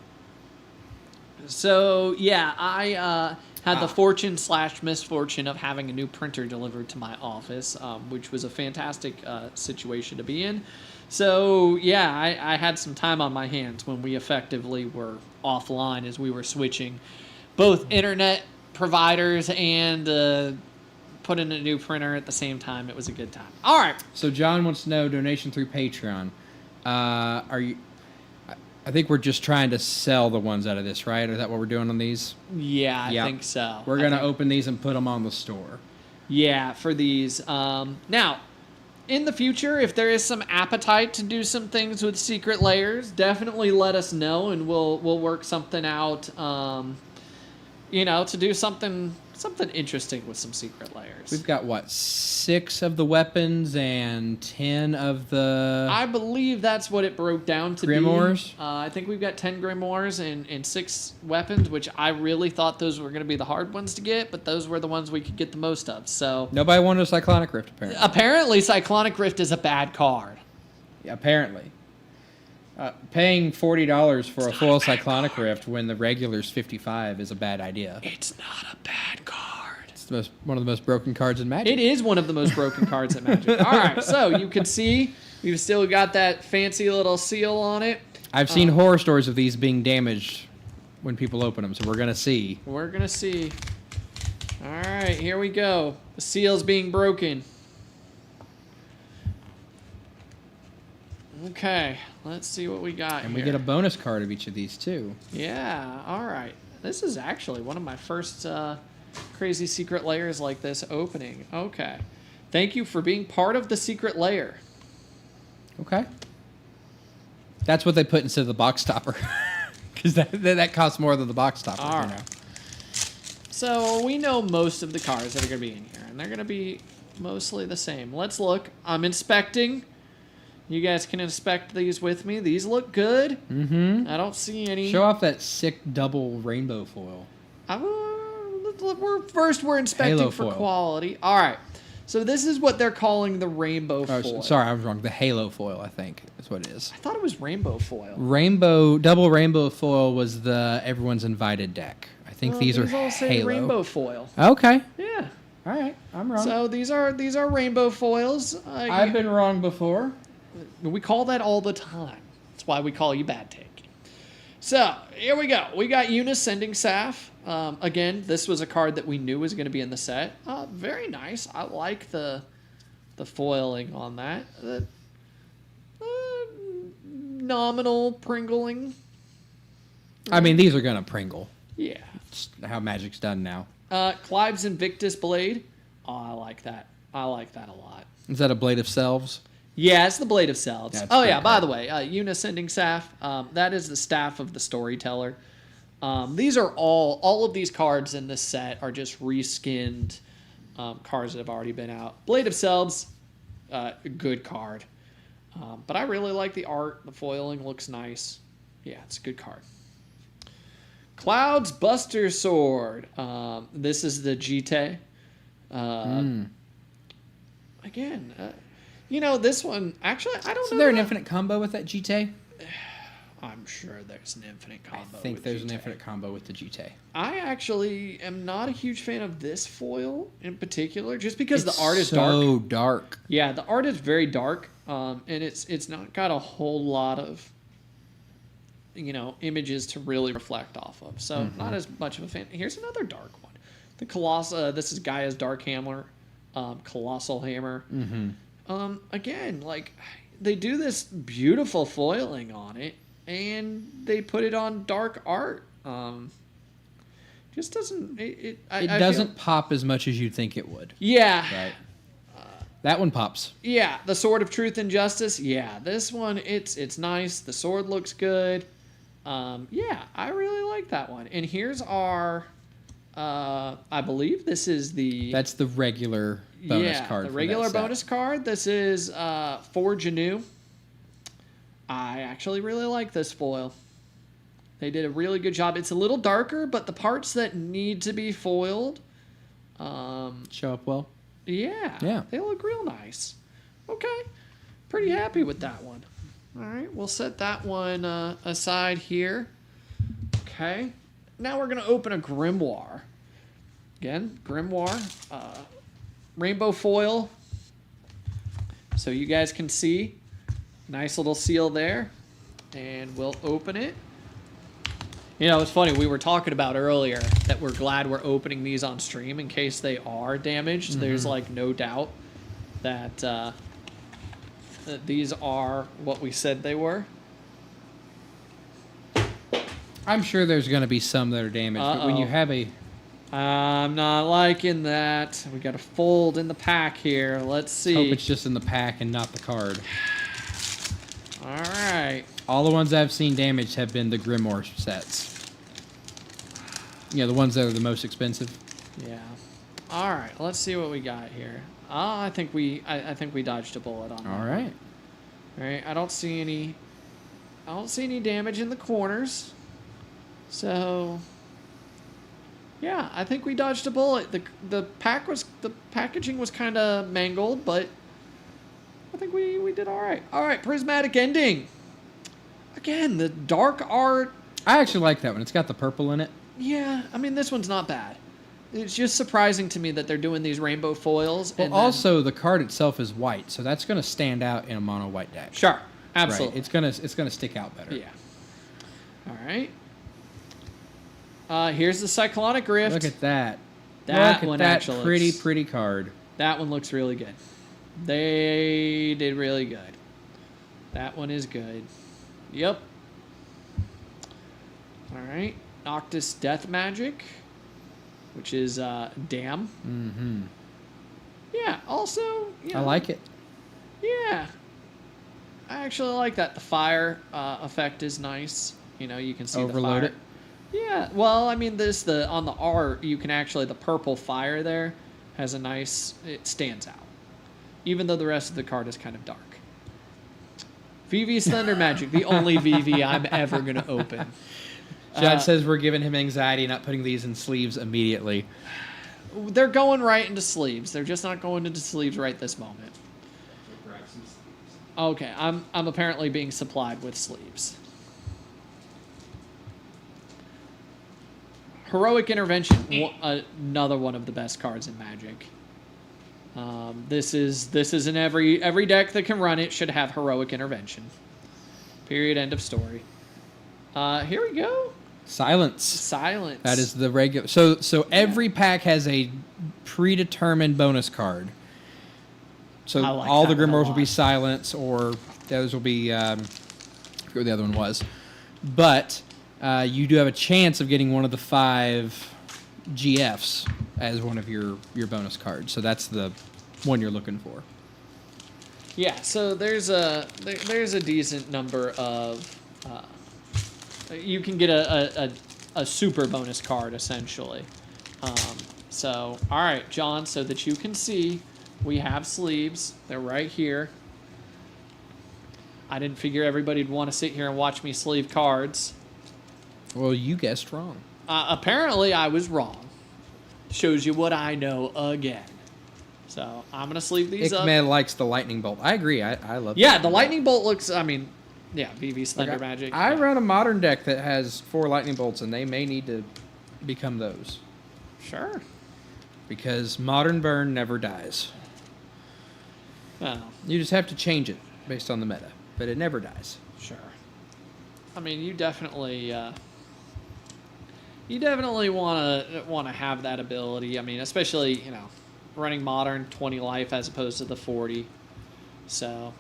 So, I had the fortune/misfortune of having a new printer delivered to my office, which was a fantastic situation to be in. So, I had some time on my hands when we effectively were offline as we were switching both internet providers and put in a new printer at the same time. It was a good time. All right. So John wants to know donation through Patreon. I think we're just trying to sell the ones out of this, right? Is that what we're doing on these? Yeah, I Yep. think so. We're going to open these and put them on the store. Yeah, for these. Now, in the future, if there is some appetite to do some things with Secret Lairs, definitely let us know, and we'll work something out. To do something interesting with some Secret Lairs. We've got, what, 6 of the weapons and 10 of the... I believe that's what it broke down to Grimoires? be. I think we've got 10 Grimoires and 6 weapons, which I really thought those were going to be the hard ones to get, but those were the ones we could get the most of. So Nobody wanted a Cyclonic Rift, apparently. Apparently, Cyclonic Rift is a bad card. Yeah, apparently. Paying $40 for a full Cyclonic Rift when the regular's $55 is a bad idea. It's not a bad card. It's one of the most broken cards in Magic. It is one of the most broken cards in Magic. All right, so you can see we've still got that fancy little seal on it. I've seen horror stories of these being damaged when people open them, so we're going to see. We're going to see. All right, here we go. The seal's being broken. Okay, let's see what we got And here. we get a bonus card of each of these, too. Yeah, all right. This is actually one of my first crazy Secret Lairs like this opening. Okay. Thank you for being part of the Secret Lair. Okay. That's what they put instead of the box topper. Because that costs more than the box topper. All right. So we know most of the cards that are going to be in here, and they're going to be mostly the same. Let's look. I'm inspecting. You guys can inspect these with me. These look good. Mm-hmm. I don't see any. Show off that sick double rainbow foil. We're inspecting Halo for foil. quality. All right. So this is what they're calling the rainbow Oh, foil. sorry, I was wrong. The halo foil, I think, is what it is. I thought it was rainbow foil. Double rainbow foil was the everyone's invited deck. I think these are all say halo. rainbow foil. Okay. Yeah. All right, I'm wrong. So these are rainbow foils. I've been wrong before. We call that all the time. That's why we call you bad take. So here we go. We got Eunice Sending Saf. Again, this was a card that we knew was going to be in the set. Very nice. I like the foiling on that. Nominal Pringling. I mean, these are gonna Pringle. Yeah. It's how Magic's done now. Clive's Invictus Blade. Oh, I like that. I like that a lot. Is that a Blade of Selves? Yeah, it's the Blade of Selves. That's Oh, pretty yeah, by cool. the way, Eunice Sending Saf. That is the staff of the storyteller. These are all of these cards in this set are just reskinned cards that have already been out. Blade of Selves, good card. But I really like the art. The foiling looks nice. Yeah, it's a good card. Cloud's Buster Sword. This is the Jite. Again, this one, actually, I don't know. Is there an that- infinite combo with that Jite? I'm sure there's an infinite combo. I think with there's an Jite. infinite combo with the Jite. I actually am not a huge fan of this foil in particular, just because It's the art is dark. so dark. Yeah, the art is very dark, and it's not got a whole lot of images to really reflect off of. So not as much of a fan. Here's another dark one. The Colossal. This is Gaia's Dark Hammer, Colossal Hammer. Again, like they do this beautiful foiling on it, and they put it on dark art. Just doesn't it? It doesn't pop as much as you'd think it would. Yeah. Right. That one pops. Yeah, the Sword of Truth and Justice. Yeah, this one it's nice. The sword looks good. Yeah, I really like that one. And here's our I believe this is the That's the regular bonus card. the for regular that set. bonus card. This is for Janu. I actually really like this foil. They did a really good job. It's a little darker, but the parts that need to be foiled, Show up well. yeah, they look real nice. Okay, pretty happy with that one. All right, we'll set that one aside here. Okay, now we're gonna open a Grimoire. Again, Grimoire, rainbow foil, so you guys can see. Nice little seal there, and we'll open it. It's funny, we were talking about earlier that we're glad we're opening these on stream in case they are damaged. There's no doubt that, that these are what we said they were. I'm sure there's going to be some that are damaged, but when you have a... I'm not liking that. We got a fold in the pack here. Let's see. Hope it's just in the pack and not the card. All right. All the ones I've seen damaged have been the Grimoire sets. Yeah, the ones that are the most expensive. Yeah. All right. Let's see what we got here. I think we dodged a bullet on that. All right. All right. I don't see any damage in the corners. So, yeah, I think we dodged a bullet. The packaging was kind of mangled, but I think we did all right. All right, prismatic ending. Again, the dark art. I actually like that one. It's got the purple in it. Yeah, I mean, this one's not bad. It's just surprising to me that they're doing these rainbow foils. Well, also the card itself is white, so that's going to stand out in a mono white deck. Sure, absolutely. Right. It's gonna stick out better. Yeah. All right. Here's the Cyclonic Rift. Look at that. That Look one at that actually pretty card. That one looks really good. They did really good. That one is good. Yep. All right. Noctis Death Magic, which is Damn. Mm-hmm. Yeah. Also, I like it. Yeah. I actually like that. The fire effect is nice. You know, you can see Overload the fire. it. Yeah. Well, I mean, on the art, you can actually, the purple fire there has a nice, it stands out. Even though the rest of the card is kind of dark. VV's Thunder Magic, the only VV I'm ever going to open. John says we're giving him anxiety not putting these in sleeves immediately. They're going right into sleeves. They're just not going into sleeves right this moment. Okay, I'm apparently being supplied with sleeves. Heroic Intervention, another one of the best cards in Magic. This is in every deck that can run it should have Heroic Intervention. Period. End of story. Here we go. Silence. That is the regular. So every pack has a predetermined bonus card. So I like all the that one a Grimoires will lot. be silence, or those will be. I forget what the other one was, but you do have a chance of getting one of the 5 GFs as one of your bonus cards. So that's the one you're looking for. Yeah. So there's a decent number of. You can get a super bonus card essentially. So all right, John, so that you can see, we have sleeves. They're right here. I didn't figure everybody'd want to sit here and watch me sleeve cards. Well, you guessed wrong. Apparently, I was wrong. Shows you what I know again. So I'm gonna sleeve these up. Ickman likes the lightning bolt. I agree. I love. Yeah, the lightning bolt looks. I mean, yeah, VV's Thunder Magic. I run a modern deck that has 4 lightning bolts, and they may need to become those. Sure. Because modern burn never dies. Well, You just have to change it based on the meta, but it never dies. sure. I mean, you definitely want to have that ability. I mean, especially running modern 20 life as opposed to the 40. So,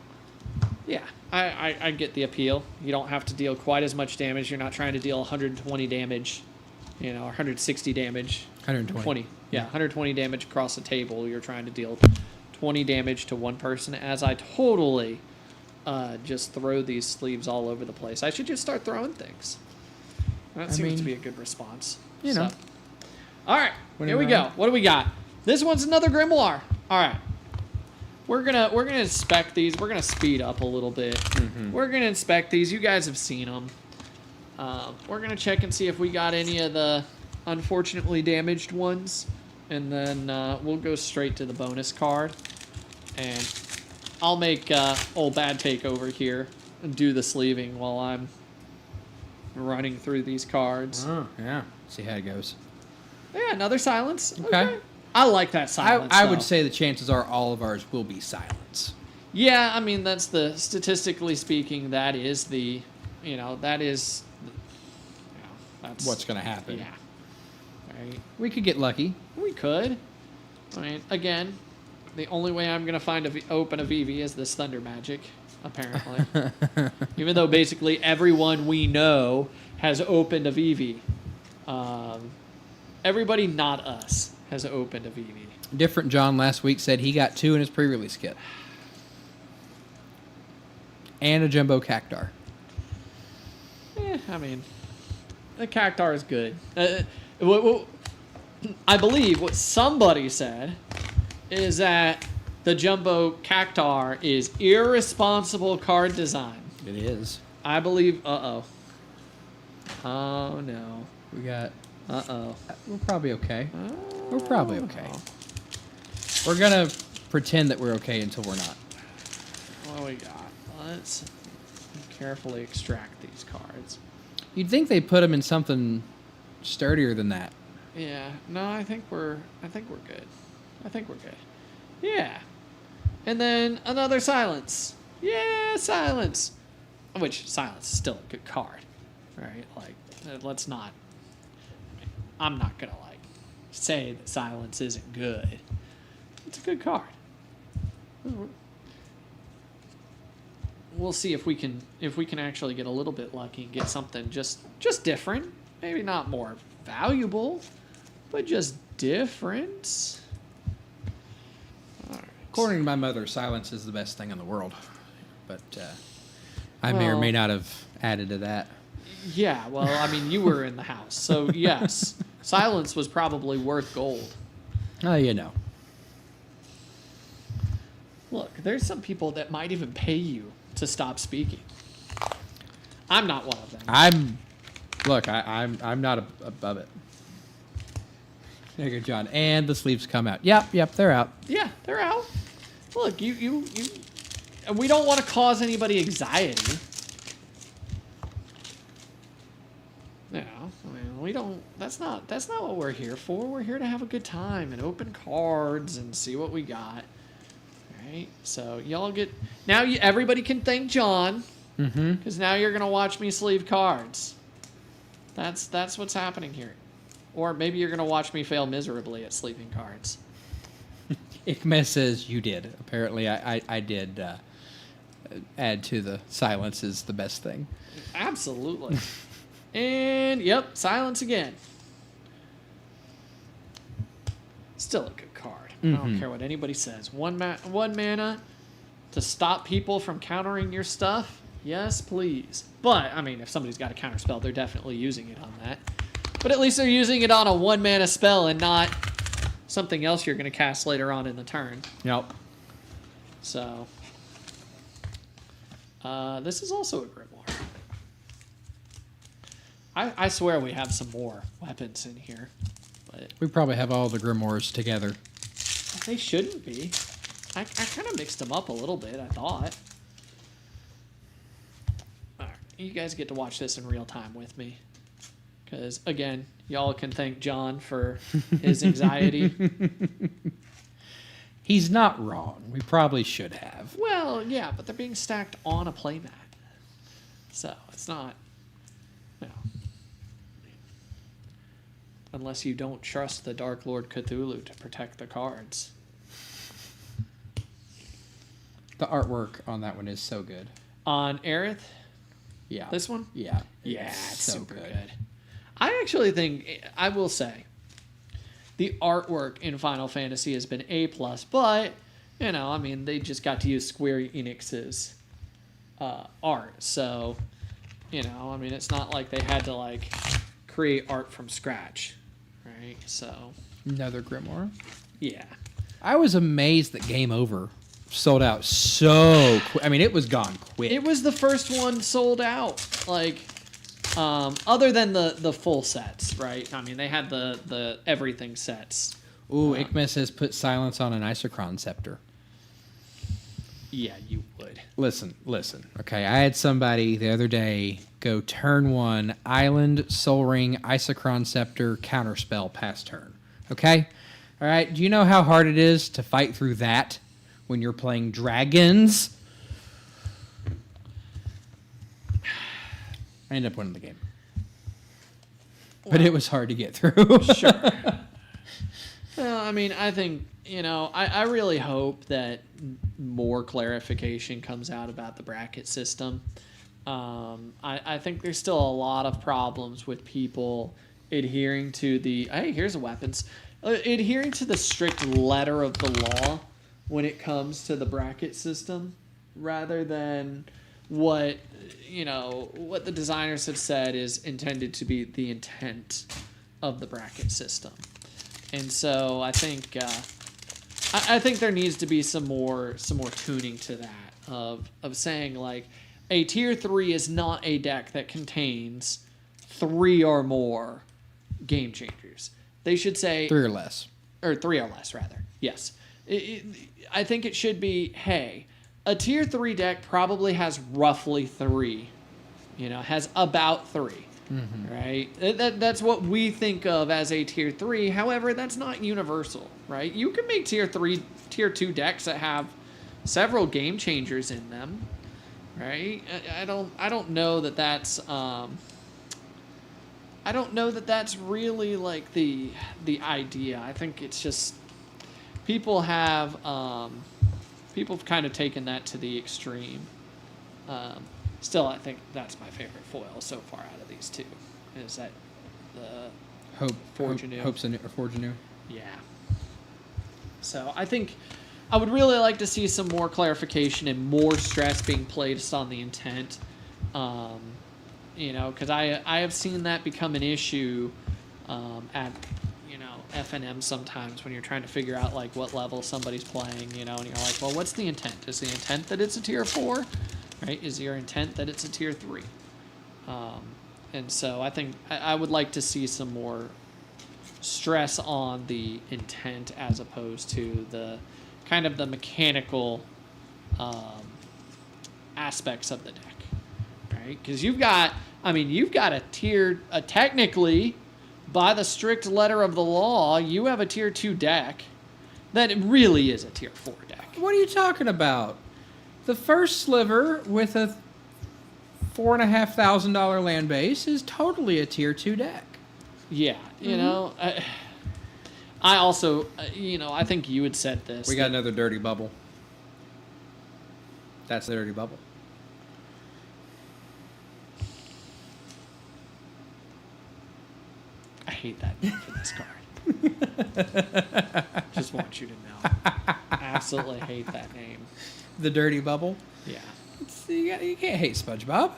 yeah, I get the appeal. You don't have to deal quite as much damage. You're not trying to deal 120 damage, or 160 damage. 120. Yeah, 120 damage across the table. You're trying to deal 20 damage to one person, as I totally just throw these sleeves all over the place. I should just start throwing things. That seems to be a good response. know. All right, here we go. What do we got? This one's another Grimoire. All right. We're gonna inspect these. We're gonna speed up a little bit. Mm-hmm. We're gonna inspect these. You guys have seen them. We're gonna check and see if we got any of the unfortunately damaged ones, and then we'll go straight to the bonus card. And I'll make old Bad Take over here and do the sleeving while I'm running through these cards. Oh, yeah. See how it goes. Yeah, another silence. Okay. I like that silence. I would say the chances are all of ours will be silence. Yeah, I mean, that's statistically speaking, that is that's What's going to happen. Yeah. Right. We could get lucky. We could. I mean, again, the only way I'm going to open a VV is this Thunder Magic. apparently. Even though basically everyone we know has opened a VV. Everybody not us has opened a VV. Different John last week said he got 2 in his pre-release kit. And a jumbo cactar. I mean, the cactar is good. I believe what somebody said is that the jumbo cactar is irresponsible card design. It is. I believe. Oh no. We got. We're We're probably okay. We're probably okay. We're gonna pretend that we're okay until we're not. What do we got? Let's carefully extract these cards. You'd think they put them in something sturdier than that. Yeah. No, I think we're good. I think we're good. Yeah. And then another silence. Yeah, silence. Which silence is still a good card, right? Like, let's not. I'm not gonna like say that silence isn't good. It's a good card. We'll see if we can actually get a little bit lucky and get something just different. Maybe not more valuable, but just different. All right. According to my mother, silence is the best thing in the world. But I may or may not have added to that. Yeah, well, I mean, you were in the house, so yes, silence was probably worth gold. Oh, you know. Look, there's some people that might even pay you to stop speaking. I'm not one of them. I'm not above it. There you go, John. And the sleeves come out. Yep, they're out. Yeah, they're out. Look, you and we don't want to cause anybody anxiety. You know, I mean, we don't. That's not what we're here for. We're here to have a good time and open cards and see what we got. Right? So y'all get now. Everybody can thank John because now you're gonna watch me sleeve cards. That's what's happening here. Or maybe you're gonna watch me fail miserably at sleeving cards. Ikme says you did. Apparently, I did add to the silence is the best thing. Absolutely. And yep, silence again. Still a good card. I don't care what anybody says. One mana to stop people from countering your stuff. Yes, please. But I mean, if somebody's got a counter spell, they're definitely using it on that. But at least they're using it on a 1 mana spell and not something else you're going to cast later on in the turn. Yep. So this is also a grimoire. I swear we have some more weapons in here, but We probably have all the grimoires together. they shouldn't be. I kind of mixed them up a little bit, I thought. All right, you guys get to watch this in real time with me. Because, again, y'all can thank John for his anxiety. He's not wrong. We probably should have. Well, yeah, but they're being stacked on a playmat. So, it's not, you know. Unless you don't trust the Dark Lord Cthulhu to protect the cards. The artwork on that one is so good. On Aerith, Yeah. this one? Yeah. Yeah, it's so super good. I actually think, I will say, the artwork in Final Fantasy has been A+, but, you know, I mean, they just got to use Square Enix's art. So, you know, I mean, it's not like they had to, like, create art from scratch, right? So, Another grimoire. yeah. I was amazed that Game Over sold out so quick. I mean, it was gone quick. It was the first one sold out. Like, other than the full sets, right? I mean, they had the everything sets. Ooh, Ikme says put silence on an Isochron scepter. Yeah, you would. Listen. Okay, I had somebody the other day go turn 1, Island, Soul Ring, Isochron Scepter, Counterspell, pass turn. Okay? All right, do you know how hard it is to fight through that when you're playing dragons? I ended up winning the game. But it was hard to get through. Sure. Well, I mean, I think, I really hope that more clarification comes out about the bracket system. I think there's still a lot of problems with people adhering to here's the weapons, adhering to the strict letter of the law when it comes to the bracket system, rather than what the designers have said is intended to be the intent of the bracket system. And so I think there needs to be some more tuning to that of saying, like, a tier 3 is not a deck that contains 3 or more game changers. They should say 3 or less. Or 3 or less, rather. Yes. I think it should be, hey, a tier 3 deck probably has roughly 3. Has about 3. Mm-hmm. Right? That's what we think of as a tier 3. However, that's not universal, right? You can make tier 2 decks that have several game changers in them, right? I don't know that that's really like the idea. I think it's just people have kind of taken that to the extreme. Still, I think that's my favorite foil so far out of these two. Is that the Forge Anew? Yeah. So I think I would really like to see some more clarification and more stress being placed on the intent. Because I have seen that become an issue at FNM sometimes when you're trying to figure out like what level somebody's playing, and you're like, well, what's the intent? Is the intent that it's a tier 4? Right? Is your intent that it's a tier 3? And so I think I would like to see some more stress on the intent as opposed to the kind of the mechanical aspects of the deck, right? Because you've got a technically, by the strict letter of the law, you have a tier 2 deck that really is a tier 4 deck. What are you talking about? The first sliver with a $4,500 land base is totally a tier 2 deck. Yeah, I also, I think you had said this. We got another dirty bubble. That's the dirty bubble. I hate that name for this card. Just want you to know. Absolutely hate that name. The dirty bubble? Yeah. You can't hate SpongeBob.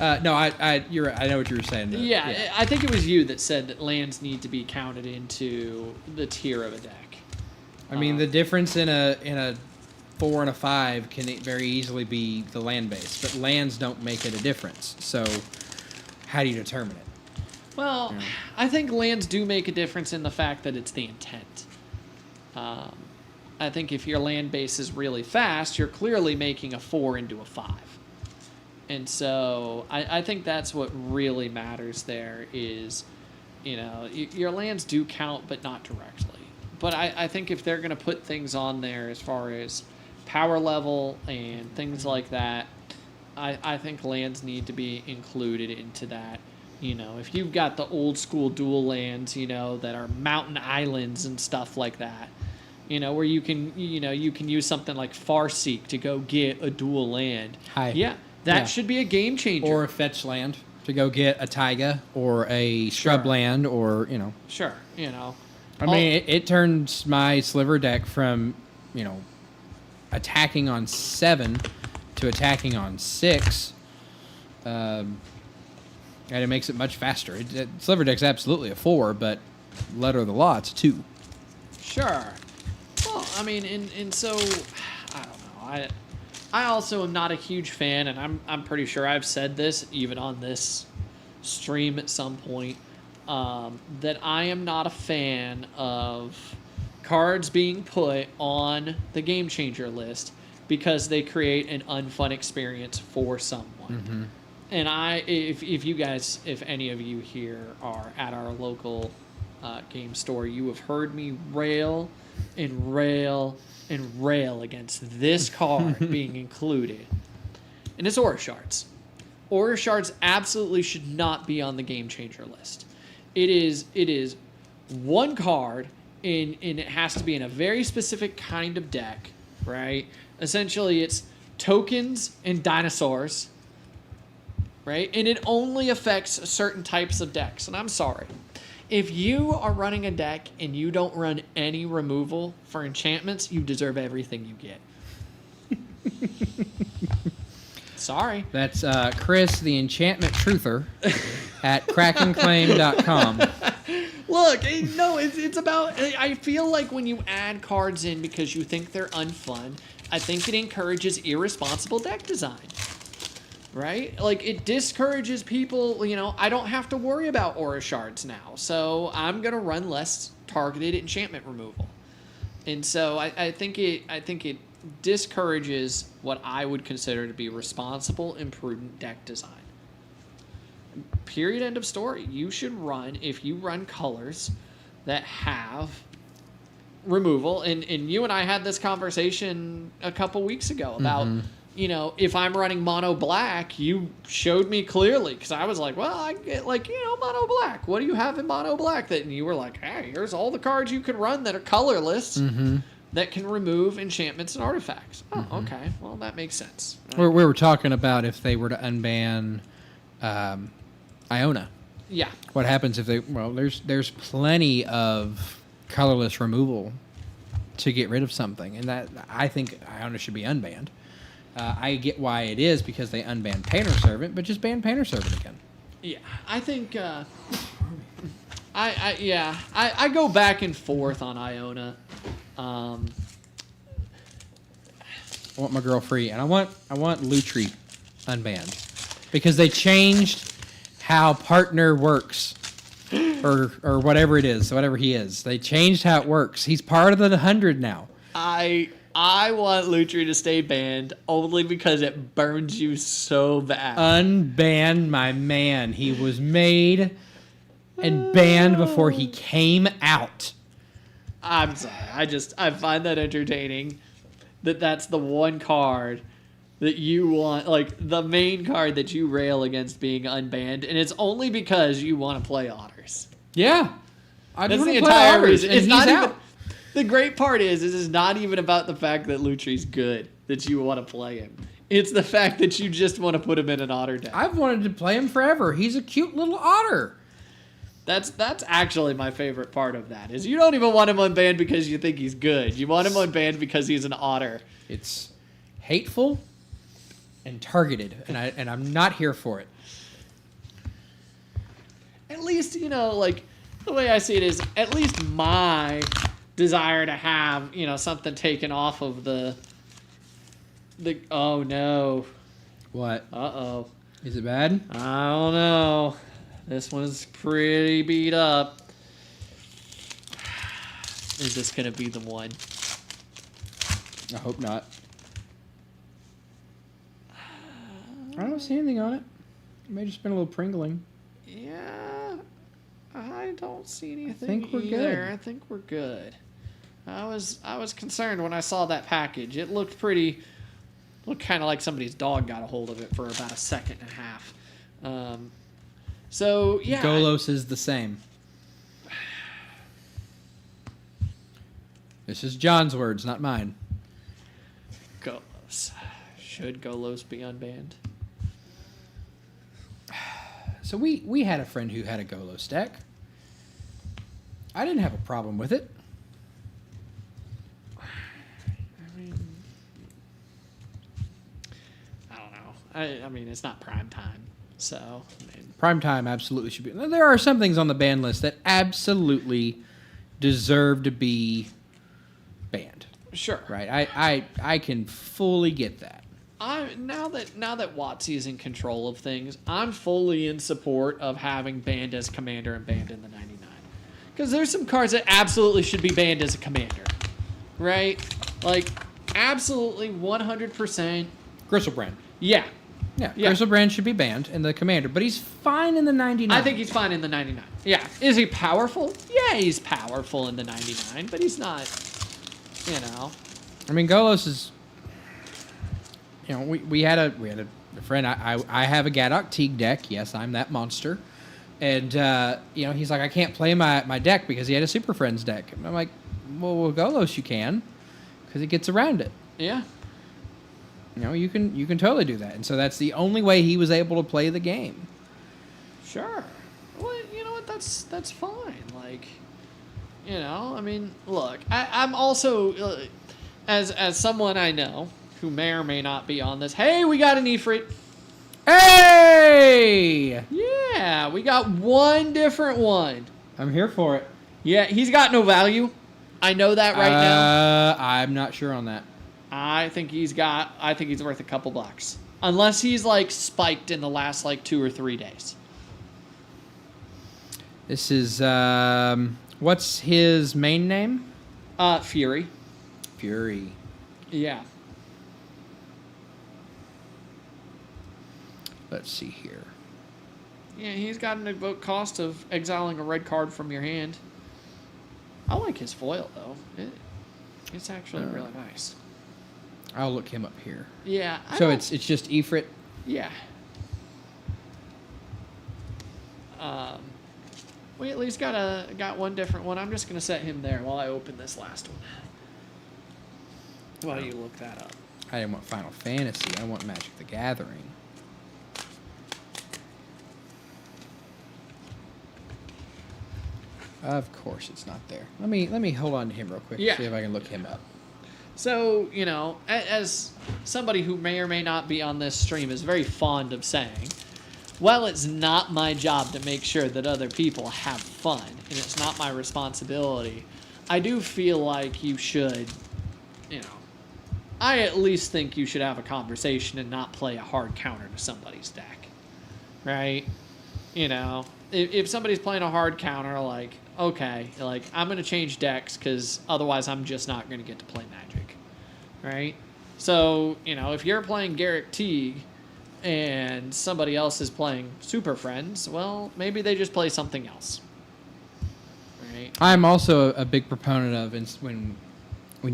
No, you're right. I know what you were saying. Though. Yeah, I think it was you that said that lands need to be counted into the tier of a deck. I mean, the difference in a 4 and a 5 can very easily be the land base, but lands don't make it a difference. So, how do you determine it? Well, I think lands do make a difference in the fact that it's the intent. I think if your land base is really fast, you're clearly making a 4 into a 5. And so I think that's what really matters there is, your lands do count, but not directly. But I think if they're going to put things on there as far as power level and things like that, I think lands need to be included into that. If you've got the old school dual lands, that are mountain islands and stuff like that, where you can use something like Farseek to go get a dual land. Yeah, that should be a game changer. Or a fetch land to go get a taiga or a shrub land or, Sure, I mean, it turns my sliver deck from, attacking on 7 to attacking on 6. And it makes it much faster. Sliver deck's absolutely a 4, but letter of the law, it's a 2. Sure. Well, I mean, and so, I don't know. I also am not a huge fan, and I'm pretty sure I've said this even on this stream at some point, that I am not a fan of cards being put on the Game Changer list because they create an unfun experience for someone. Mm-hmm. And if any of you here are at our local game store, you have heard me rail and rail and rail against this card being included. And it's Aura Shards. Aura Shards absolutely should not be on the Game Changer list. It is one card, and it has to be in a very specific kind of deck, right? Essentially, it's tokens and dinosaurs, right? And it only affects certain types of decks. And I'm sorry. If you are running a deck and you don't run any removal for enchantments, you deserve everything you get. Sorry. That's Chris, the enchantment truther, at krakenclaim.com. Look, no, it's about... I feel like when you add cards in because you think they're unfun, I think it encourages irresponsible deck design. Right? Like, it discourages people, I don't have to worry about aura shards now, so I'm going to run less targeted enchantment removal. And so I think it discourages what I would consider to be responsible and prudent deck design. Period, end of story. You should run, if you run colors that have removal, and you and I had this conversation a couple weeks ago about... if I'm running mono black, you showed me clearly, because I was like, well, I get mono black. What do you have in mono black? And you were like, hey, here's all the cards you can run that are colorless that can remove enchantments and artifacts. Oh, okay. Well, that makes sense. We were talking about if they were to unban Iona. Yeah. What happens if they... Well, there's plenty of colorless removal to get rid of something, and that I think Iona should be unbanned. I get why it is, because they unbanned Painter Servant, but just ban Painter Servant again. Yeah, I think I go back and forth on Iona. I want my girl free, and I want Lutri unbanned, because they changed how partner works, or whatever it is, whatever he is. They changed how it works. He's part of the 100 now. I want Lutri to stay banned only because it burns you so bad. Unban my man. He was made and banned before he came out. I'm sorry. I find that entertaining. That's the one card that you want, like the main card that you rail against being unbanned, and it's only because you want to play otters. Yeah. That's the entire reason. It's not even... The great part is not even about the fact that Lutri's good, that you want to play him. It's the fact that you just want to put him in an otter deck. I've wanted to play him forever. He's a cute little otter. That's actually my favorite part of that, is you don't even want him unbanned because you think he's good. You want him unbanned because he's an otter. It's hateful and targeted, and I'm not here for it. At least, like, the way I see it is, at least my... desire to have something taken off of the oh no, what? Uh-oh, is it bad? I don't know, this one's pretty beat up. Is this gonna be the one? I hope not. I don't see anything on it. It may just been a little pringling. Yeah, I don't see anything. I think we're good. I think we're good. I was concerned when I saw that package. It looked kind of like somebody's dog got a hold of it for about a second and a half. So yeah, Golos is the same. This is John's words, not mine. Golos. Should Golos be unbanned? So we had a friend who had a Golos deck. I didn't have a problem with it. I mean, it's not prime time, so... Prime time absolutely should be... There are some things on the ban list that absolutely deserve to be banned. Sure. Right? I can fully get that. Now that WotC is in control of things, I'm fully in support of having banned as commander and banned in the 99. Because there's some cards that absolutely should be banned as a commander. Right? Like, absolutely 100%... Griselbrand. Yeah. Yeah, Griselbrand should be banned in the commander, but he's fine in the 99. I think he's fine in the 99. Yeah. Is he powerful? Yeah, he's powerful in the 99, but he's not, I mean, Golos is... we had a friend. I have a Gadok Teague deck. Yes, I'm that monster. And, he's like, I can't play my deck because he had a Super Friends deck. And I'm like, well, with Golos you can, because it gets around it. Yeah. You can totally do that. And so that's the only way he was able to play the game. Sure. Well, you know what? That's fine. Like, I mean, look, I'm also, as someone I know who may or may not be on this, hey, we got an Ifrit. Hey! Yeah, we got one different one. I'm here for it. Yeah, he's got no value. I know that right now. I'm not sure on that. I think he's worth a couple bucks. Unless he's, like, spiked in the last, like, 2 or 3 days. This is, what's his main name? Fury. Fury. Yeah. Let's see here. Yeah, he's got an evoke cost of exiling a red card from your hand. I like his foil, though. It's actually really nice. I'll look him up here. Yeah. So it's just Ifrit? Yeah. We at least got one different one. I'm just going to set him there while I open this last one. While you look that up. I didn't want Final Fantasy. I want Magic the Gathering. Of course it's not there. Let me hold on to him real quick. Yeah. See if I can look him up. So, as somebody who may or may not be on this stream is very fond of saying, well, it's not my job to make sure that other people have fun, and it's not my responsibility, I do feel like you should, I at least think you should have a conversation and not play a hard counter to somebody's deck, right? If somebody's playing a hard counter, like, okay, like, I'm going to change decks because otherwise I'm just not going to get to play Magic, right? So, if you're playing Garrick Teague and somebody else is playing Super Friends, well, maybe they just play something else, right? I'm also a big proponent of when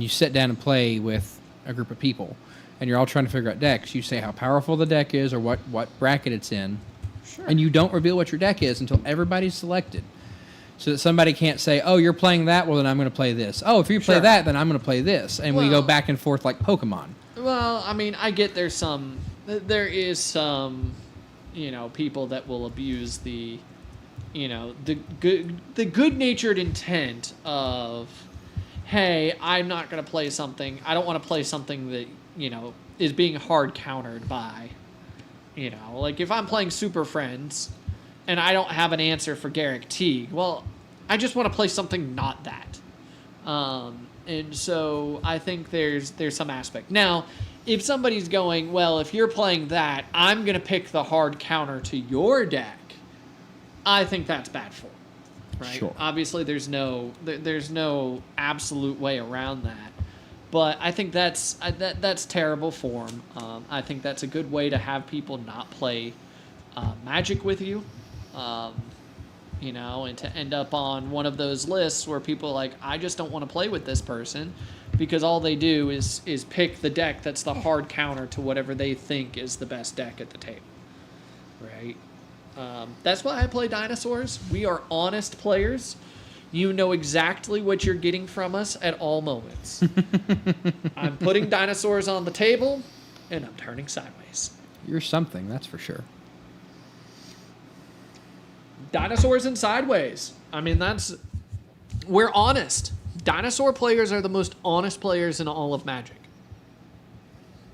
you sit down and play with a group of people and you're all trying to figure out decks, you say how powerful the deck is or what bracket it's in. Sure. And you don't reveal what your deck is until everybody's selected. So that somebody can't say, oh, you're playing that, well, then I'm going to play this. Oh, if you play that, then I'm going to play this. And we go back and forth like Pokemon. Well, I mean, I get there is some, people that will abuse the good-natured intent of, hey, I'm not going to play something, I don't want to play something that, is being hard countered by, like if I'm playing Super Friends and I don't have an answer for Garrick Teague, well, I just want to play something not that. And so I think there's some aspect. Now, if somebody's going, well, if you're playing that, I'm going to pick the hard counter to your deck, I think that's bad form, right? Sure. Obviously, there's no absolute way around that. But I think that's terrible form. I think that's a good way to have people not play Magic with you, and to end up on one of those lists where people are like, I just don't want to play with this person because all they do is pick the deck that's the hard counter to whatever they think is the best deck at the table, right? That's why I play Dinosaurs. We are honest players. You know exactly what you're getting from us at all moments. I'm putting Dinosaurs on the table, and I'm turning sideways. You're something, that's for sure. Dinosaurs and sideways. I mean, we're honest. Dinosaur players are the most honest players in all of Magic.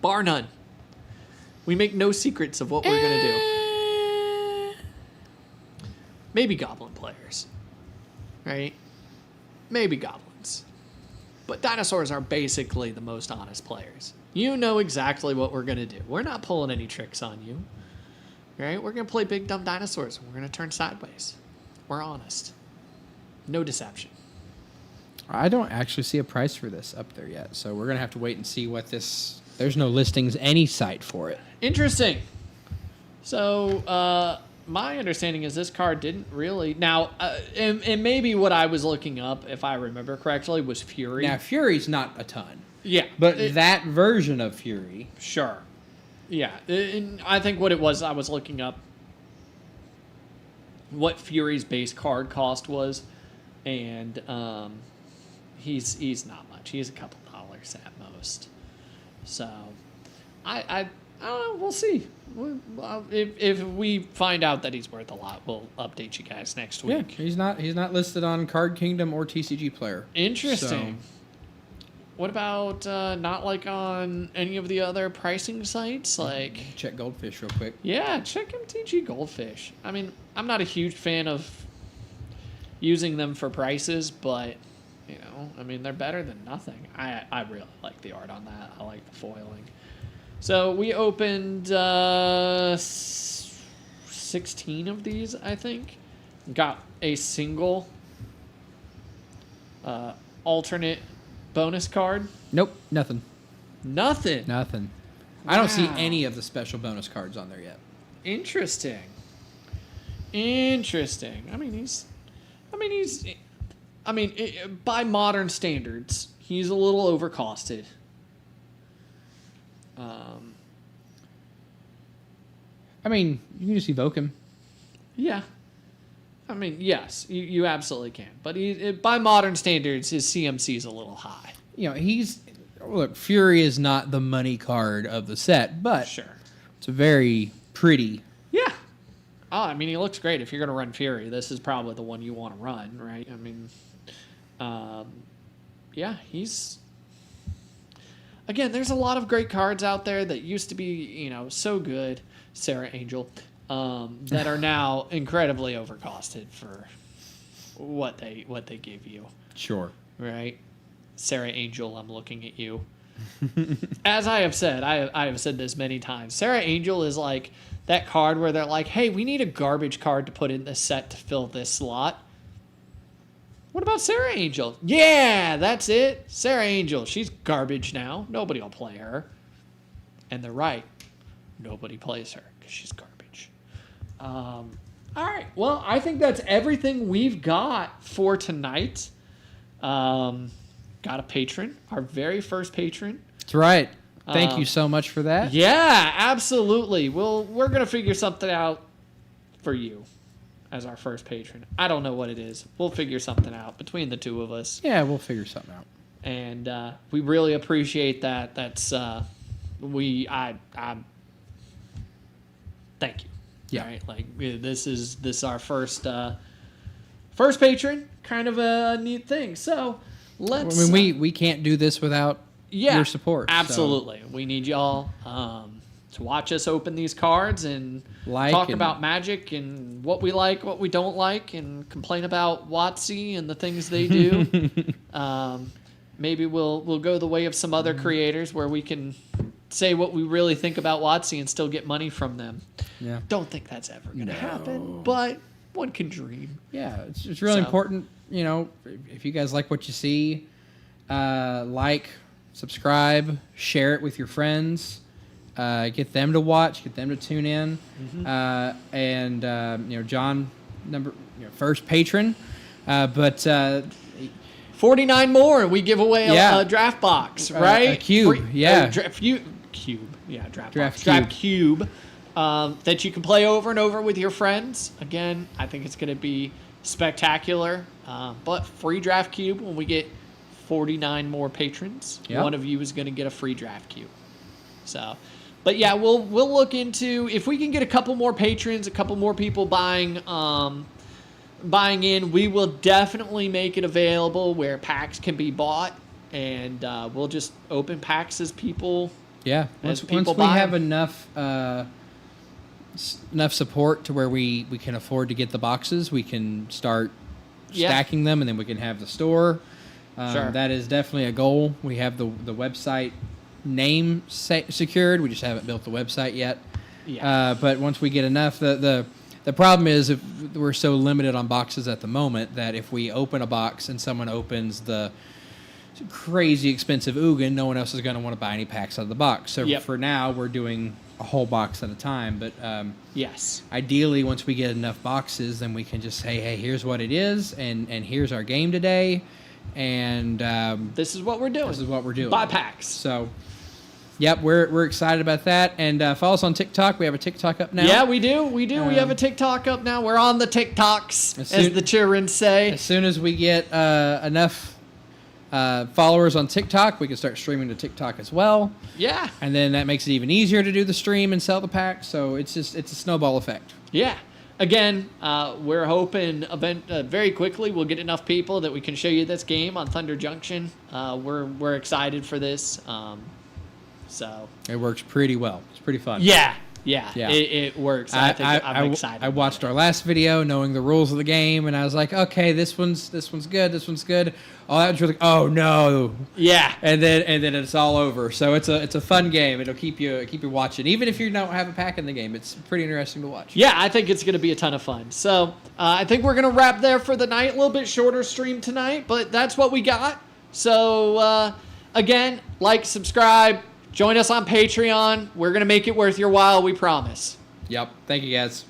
Bar none. We make no secrets of what we're going to do. Maybe Goblin players. Right? Maybe goblins. But dinosaurs are basically the most honest players. You know exactly what we're going to do. We're not pulling any tricks on you. Right? We're going to play big dumb dinosaurs. We're going to turn sideways. We're honest. No deception. I don't actually see a price for this up there yet, so we're going to have to wait and see what this... There's no listings any site for it. Interesting. So, my understanding is this card didn't really... Now, and maybe what I was looking up, if I remember correctly, was Fury. Now, Fury's not a ton. Yeah. But that version of Fury... Sure. Yeah. And I think what it was I was looking up what Fury's base card cost was, and he's not much. He's a couple dollars at most. So, I don't know. We'll see. If we find out that he's worth a lot, we'll update you guys next week. Yeah, he's not listed on Card Kingdom or TCG Player. Interesting. So. What about not like on any of the other pricing sites? Like check Goldfish real quick. Yeah, check MTG Goldfish. I mean, I'm not a huge fan of using them for prices, but you know, I mean, they're better than nothing. I really like the art on that. I like the foiling. So we opened 16 of these, I think. Got a single alternate bonus card. Nope, nothing. Nothing. Wow. I don't see any of the special bonus cards on there yet. Interesting. By modern standards, he's a little overcosted. You can just evoke him. Yeah. Yes, you absolutely can. But by modern standards, his CMC is a little high. Fury is not the money card of the set, but sure, it's a very pretty. Yeah. Oh, he looks great. If you're going to run Fury, this is probably the one you want to run, right? Yeah, he's... Again, there's a lot of great cards out there that used to be, so good, Sarah Angel, that are now incredibly overcosted for what they give you. Sure. Right? Sarah Angel, I'm looking at you. As I have said, I have said this many times. Sarah Angel is like that card where they're like, hey, we need a garbage card to put in this set to fill this slot. What about Sarah Angel? Yeah, that's it. Sarah Angel, she's garbage now. Nobody will play her. And they're right. Nobody plays her because she's garbage. All right. Well, I think that's everything we've got for tonight. Got a patron, our very first patron. That's right. Thank you so much for that. Yeah, absolutely. We're gonna figure something out for you as our first patron. I don't know what it is. We'll figure something out between the two of us. Yeah, we'll figure something out. And we really appreciate that. That's I thank you. Yeah. Right? Like this is our first patron. Kind of a neat thing. So let's. We can't do this without your support. Absolutely, so. We need y'all to watch us open these cards and talk about Magic and what we like, what we don't like, and complain about WotC and the things they do. Maybe we'll go the way of some other creators where we can say what we really think about WotC and still get money from them. Yeah. Don't think that's ever going to happen, but one can dream. Yeah, it's really important. If you guys like what you see, subscribe, share it with your friends. Get them to watch, get them to tune in, John, first patron, but 49 more, and we give away a draft box, right? A cube, Draft cube that you can play over and over with your friends. Again, I think it's going to be spectacular, but free draft cube when we get 49 more patrons. Yep. One of you is going to get a free draft cube. So. But yeah, we'll look into if we can get a couple more patrons, a couple more people buying in. We will definitely make it available where packs can be bought, and we'll just open packs as people. Yeah, once we have enough support to where we can afford to get the boxes, we can start stacking them, and then we can have the store. Sure. That is definitely a goal. We have the website name secured. We just haven't built the website yet. Yeah. But once we get enough, the problem is if we're so limited on boxes at the moment that if we open a box and someone opens the crazy expensive Ugin, no one else is going to want to buy any packs out of the box. So for now, we're doing a whole box at a time. But yes, ideally, once we get enough boxes, then we can just say, hey, here's what it is, and here's our game today. And this is what we're doing. This is what we're doing. Buy packs. So, Yep, we're excited about that. And follow us on TikTok. We have a TikTok up now. Yeah, we do. We have a TikTok up now. We're on the TikToks, as the children say. As soon as we get enough followers on TikTok, we can start streaming to TikTok as well. Yeah. And then that makes it even easier to do the stream and sell the packs. So it's a snowball effect. Yeah. Again, we're hoping very quickly we'll get enough people that we can show you this game on Thunder Junction. We're excited for this. So it works pretty well. It's pretty fun. Yeah. It works. I'm excited. I watched our last video, knowing the rules of the game, and I was like, okay, this one's good. This one's good. Oh, that was really. Oh no. Yeah. And then it's all over. So it's a fun game. It'll keep you watching, even if you don't have a pack in the game. It's pretty interesting to watch. Yeah, I think it's going to be a ton of fun. So I think we're going to wrap there for the night. A little bit shorter stream tonight, but that's what we got. So again, like, subscribe. Join us on Patreon. We're going to make it worth your while, we promise. Yep. Thank you, guys.